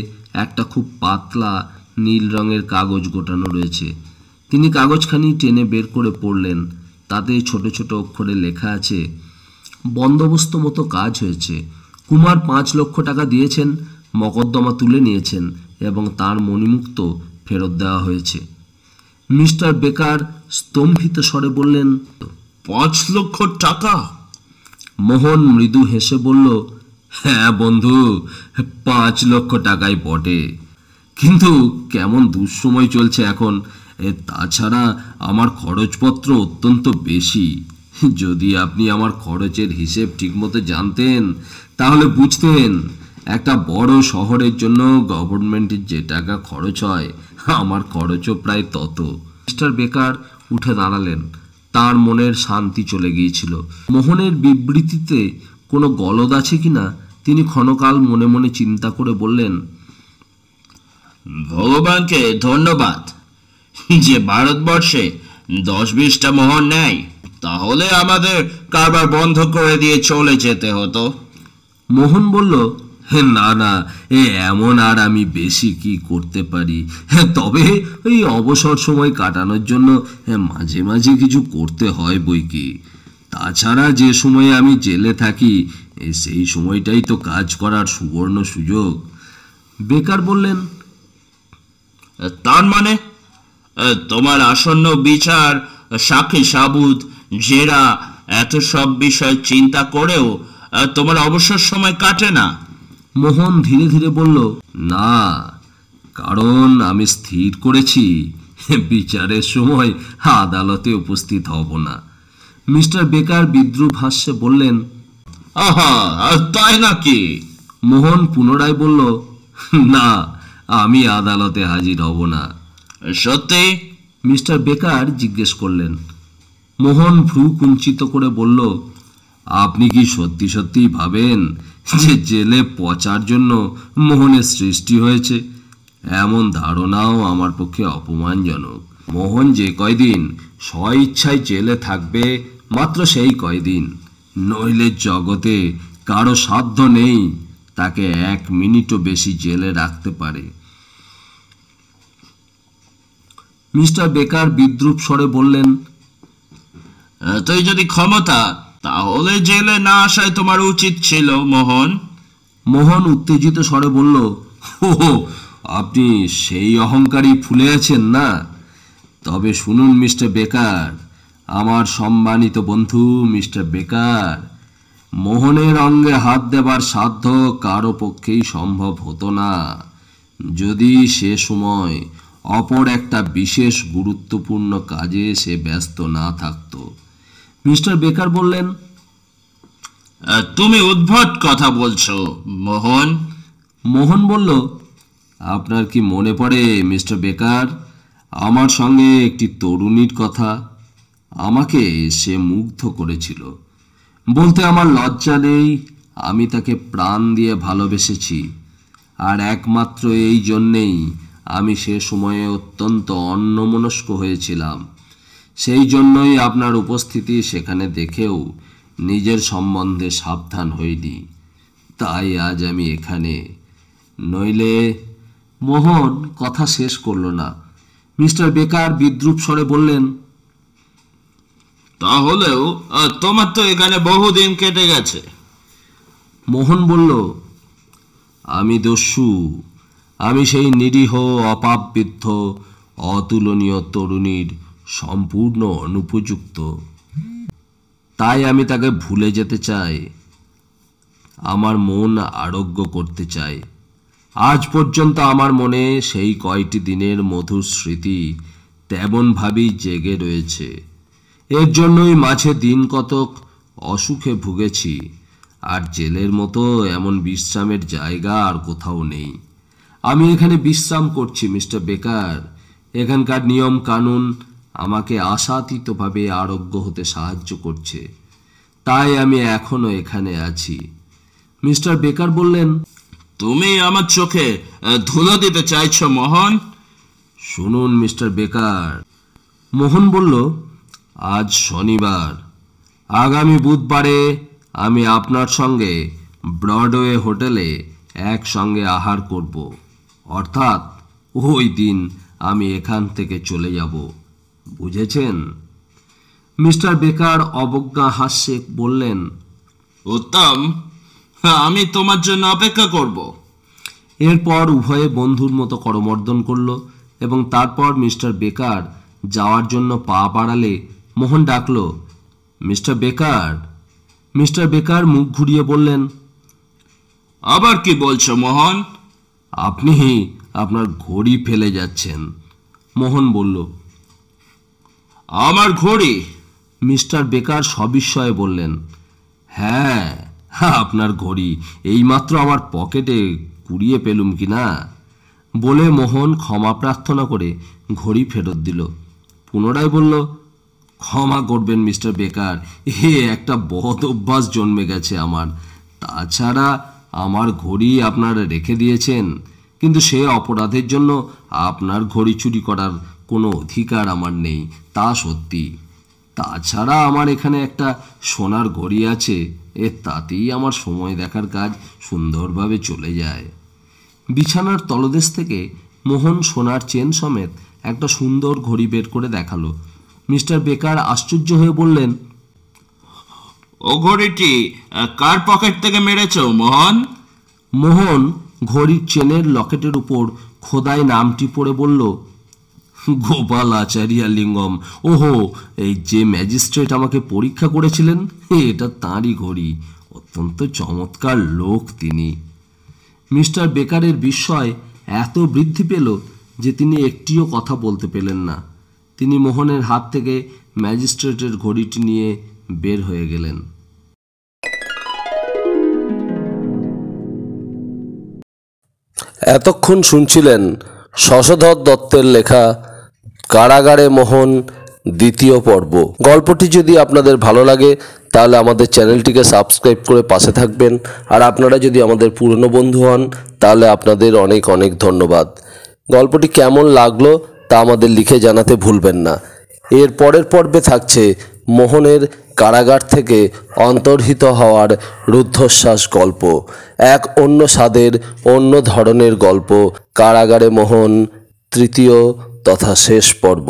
একটা খুব পাতলা নীল রঙের কাগজ গোটানো রয়েছে। তিনি কাগজখানি টেনে বের করে পড়লেন। তাতে ছোট ছোট অক্ষরে লেখা আছে, বন্দোবস্ত মতো কাজ হয়েছে। কুমার 5 লক্ষ টাকা দিয়েছেন, মকদ্দমা তুলে নিয়েছেন এবং তার মণিমুক্ত ফেরত দেওয়া হয়েছে। মিস্টার বেকার স্তম্ভিত স্বরে বললেন, 5 লক্ষ টাকা? মোহন মৃদু হেসে বলল, হ্যাঁ বন্ধু, 5 লক্ষ টাকাই বটে, কিন্তু কেমন দুঃসময় চলছে এখন। তাছাড়া আমার খরচপত্র অত্যন্ত বেশি। যদি আপনি আমার খরচের হিসেব ঠিকমতো জানতেন, তাহলে বুঝতেন একটা বড় শহরের জন্য গভর্নমেন্টের যে টাকা খরচ হয়, আমার খরচও প্রায় তত। মিস্টার বেকার উঠে দাঁড়ালেন। তার মনের শান্তি চলে গিয়েছিল। মোহনের বিবৃতিতে কোনো গলদ আছে কিনা তিনি ক্ষণকাল মনে মনে চিন্তা করে বললেন, ভগবানকে ধন্যবাদ যে ভারতবর্ষে 10-20টা মোহন নেই, তাহলে আমাদের কারবার বন্ধ করে দিয়ে চলে যেতে হতো। মোহন বলল, না না, এমন আর আমি বেশি কি করতে পারি? তবে এই অবসর সময় কাটানোর জন্য মাঝে মাঝে কিছু করতে হয় বই কি। তাছাড়া যে সময়ে আমি জেলে থাকি, সেই সময়টাই তো কাজ করার সুবর্ণ সুযোগ। বেকার বললেন, তার মানে তোমার আসন্ন বিচার, সাক্ষী সাবুত, জেরা, এত সব বিষয় চিন্তা করেও তোমার অবসর সময় কাটে না? মোহন ধীরে ধীরে বলল, না, কারণ আমি স্থির করেছি বিচারের সময় আদালতে উপস্থিত হব না। মিস্টার বেকার বিদ্রুপ হাস্যে বললেন, আহা, তাই নাকি? মোহন পুনরায় বলল, না, আমি আদালতে হাজির হব না। সত্যি? মিস্টার বেকার জিজ্ঞেস করলেন। মোহন ভ্রু কুঞ্চিত করে বলল, আপনি কি সত্যি সত্যি ভাবেন যে জেলে পচার জন্য মোহনের সৃষ্টি হয়েছে? এমন ধারণাও আমার পক্ষে অপমানজনক। মোহন যে কয়দিন স্বইচ্ছায় জেলে থাকবে, মাত্র সেই কয়দিন। নইলে জগতে কারো সাধ্য নেই তাকে 1 মিনিটও বেশি জেলে রাখতে পারে। মিস্টার বেকার বিদ্রুপ স্বরে বললেন, তুই যদি ক্ষমতা, তাহলে জেলে না আসায় তোমার উচিত ছিল মোহন। মোহন উত্তেজিত স্বরে বলল, ও, আপনি সেই অহংকারী ফুলে আছেন না? তবে শুনুন মিস্টার বেকার, আমার সম্মানিত বন্ধু মিস্টার বেকার, মোহনের অঙ্গে হাত দেবার সাধ্য কারো পক্ষেই সম্ভব হতো না যদি সে সময় অপর একটা বিশেষ গুরুত্বপূর্ণ কাজে সে ব্যস্ত না থাকতো। মিস্টার বেকার বললেন, তুমি উদ্ভট কথা বলছো মোহন। মোহন বলল, আপনার কি মনে পড়ে মিস্টার বেকার, আমার সঙ্গে একটি তরুণীর কথা? আমাকে সে মুগ্ধ করেছিল। বলতে আমার লজ্জা নেই, আমি তাকে প্রাণ দিয়ে ভালোবেসেছি। আর একমাত্র এই জন্যেই আমি সে সময়ে অত্যন্ত অন্যমনস্ক হয়েছিলাম। সেই জন্যই আপনার উপস্থিতি সেখানে দেখেও নিজের সম্বন্ধে সাবধান হইনি। তাই আজ আমি এখানে। নইলে। মোহন কথা শেষ করল না। মিস্টার বেকার বিদ্রুপ স্বরে বললেন, তাহলেও তোমার তো এখানে বহুদিন কেটে গেছে। মোহন বলল, আমি দস্যু। আমি সেই নিরীহ, অপাপবিদ্ধ, অতুলনীয় তরুণীর সম্পূর্ণ অনুপযুক্ত। তাই আমি তাকে ভুলে যেতে চাই, আমার মন আরোগ্য করতে চাই। আজ পর্যন্ত আমার মনে সেই কয়টি দিনের মধুর স্মৃতি তেমনভাবেই জেগে রয়েছে। এর জন্যই মাঝে দিন কতক অসুখে ভুগেছি। আর জেলের মতো এমন বিশ্রামের জায়গা আর কোথাও নেই। আমি এখানে বিশ্রাম করছি মিস্টার বেকার। এখানকার নিয়ম কানুন আমাকে আশাতীতভাবে আরোগ্য হতে সাহায্য করছে। তাই আমি এখনো এখানে আছি। মিস্টার বেকার বললেন, তুমি আমার চোখে ধুলো দিতে চাইছো মোহন? শুনুন মিস্টার বেকার। মোহন বলল, আজ শনিবার। আগামী বুধবারে আমি আপনার সঙ্গে ব্রডওয়ে হোটেলে একসঙ্গে আহার করব। অর্থাৎ ওই দিন আমি এখান থেকে চলে যাব। বুঝেছেন? মিস্টার বেকার অবজ্ঞা হাস্যে বললেন, উত্তম, আমি তোমার জন্য অপেক্ষা করব। এরপর উভয়ে বন্ধুর মতো করমর্দন করল এবং তারপর মিস্টার বেকার যাওয়ার জন্য পা বাড়ালে মোহন ডাকল, মিস্টার বেকার। মিস্টার বেকার মুখ ঘুরিয়ে বললেন, আবার কি বলছো মোহন? আপনি আপনার ঘড়ি ফেলে যাচ্ছেন। মোহন বলল, আমার ঘড়ি? মিস্টার বেকার সবিস্ময়ে বললেন, হ্যাঁ, আপনার ঘড়ি এইমাত্র আমার পকেটে কুড়িয়ে পেলুম কি না বলে মোহন ক্ষমা প্রার্থনা করে ঘড়ি ফেরত দিল। পুনরায় বলল, ক্ষমা করবেন মিস্টার বেকার, একটা বদ অভ্যাস জন্মে গেছে আমার। তাছাড়া আমার ঘড়ি আপনারা রেখে দিয়েছেন, কিন্তু সে অপরাধের জন্য আপনার ঘড়ি চুরি করার কোনো অধিকার আমার নেই, তা সত্যি। তাছাড়া আমার এখানে একটা সোনার ঘড়ি আছে, তাতেই আমার সময় দেখার কাজ সুন্দরভাবে চলে যায়। বিছানার তলদেশ থেকে মোহন সোনার চেন সমেত একটা সুন্দর ঘড়ি বের করে দেখালো। মিস্টার বেকার আশ্চর্য হয়ে বললেন, ও ঘড়িটি কার পকেট থেকে মেরেছ মোহন? মোহন ঘড়ির চেনের লকেটের উপর খোদাই নামটি পড়ে বলল, গোপাল আচারিয়া লিঙ্গম। ওহো, এই যে ম্যাজিস্ট্রেট আমাকে পরীক্ষা করেছিলেন, এটা তাঁরই ঘড়ি। অত্যন্ত চমৎকার লোক তিনি। মিস্টার বেকারের বিস্ময় এত বৃদ্ধি পেল যে তিনি একটিও কথা বলতে পেলেন না। তিনি মোহনের হাত থেকে ম্যাজিস্ট্রেটের ঘড়িটি নিয়ে বের হয়ে গেলেন। এতক্ষণ শুনছিলেন শশধর দত্তের লেখা কারাগারে মোহন দ্বিতীয় পর্ব। গল্পটি যদি আপনাদের ভালো লাগে তাহলে আমাদের চ্যানেলটিকে সাবস্ক্রাইব করে পাশে থাকবেন। আর আপনারা যদি আমাদের পুরনো বন্ধু হন তাহলে আপনাদের অনেক অনেক ধন্যবাদ। গল্পটি কেমন লাগলো তা আমাদের লিখে জানাতে ভুলবেন না। এর পরের পর্বে থাকছে মোহনের কারাগার থেকে অন্তর্হিত হওয়ার রুদ্ধশ্বাস গল্প, এক অন্য স্বাদের অন্য ধরনের গল্প, কারাগারে মোহন তৃতীয় তথা শেষ পর্ব।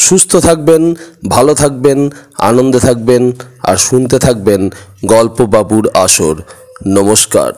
সুস্থ থাকবেন, ভালো থাকবেন, আনন্দে থাকবেন আর শুনতে থাকবেন গল্প বাবুর আসর। নমস্কার।